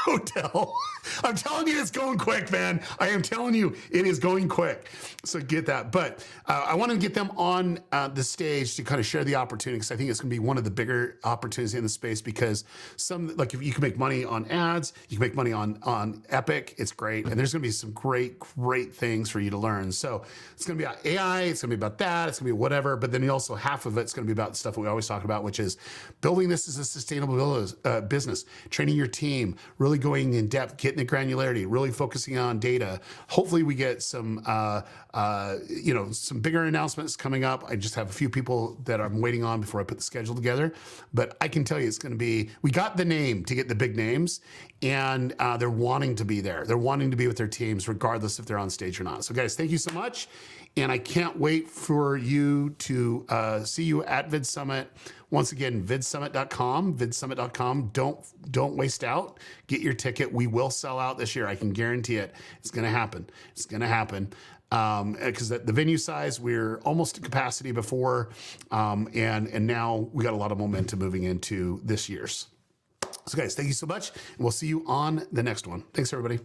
hotel. I'm telling you, it's going quick, man. I am telling you, it is going quick. So get that. But I want to get them on the stage to kind of share the opportunity because I think it's going to be one of the bigger opportunities in the space because if you can make money on ads, you can make money on Epic. It's great. And there's going to be some great things for you to learn. So it's going to be about AI. It's going to be about that. It's going to be whatever. But then also half of it's going to be about the stuff that we always talk about, which is building this as a sustainable business, training your team, really going in depth, getting the granularity, really focusing on data. Hopefully we get some bigger announcements coming up. I just have a few people that I'm waiting on before I put the schedule together. But I can tell you it's going to be, we got the name to get the big names and they're wanting to be there. They're wanting to be with their teams regardless if they're on stage or not. So guys, thank you so much. And I can't wait for you to see you at VidSummit. Once again, vidsummit.com. Don't waste out. Get your ticket. We will sell out this year. I can guarantee it. It's going to happen. It's going to happen. Because the venue size, we're almost to capacity before. And now we got a lot of momentum moving into this year's. So guys, thank you so much. And we'll see you on the next one. Thanks, everybody.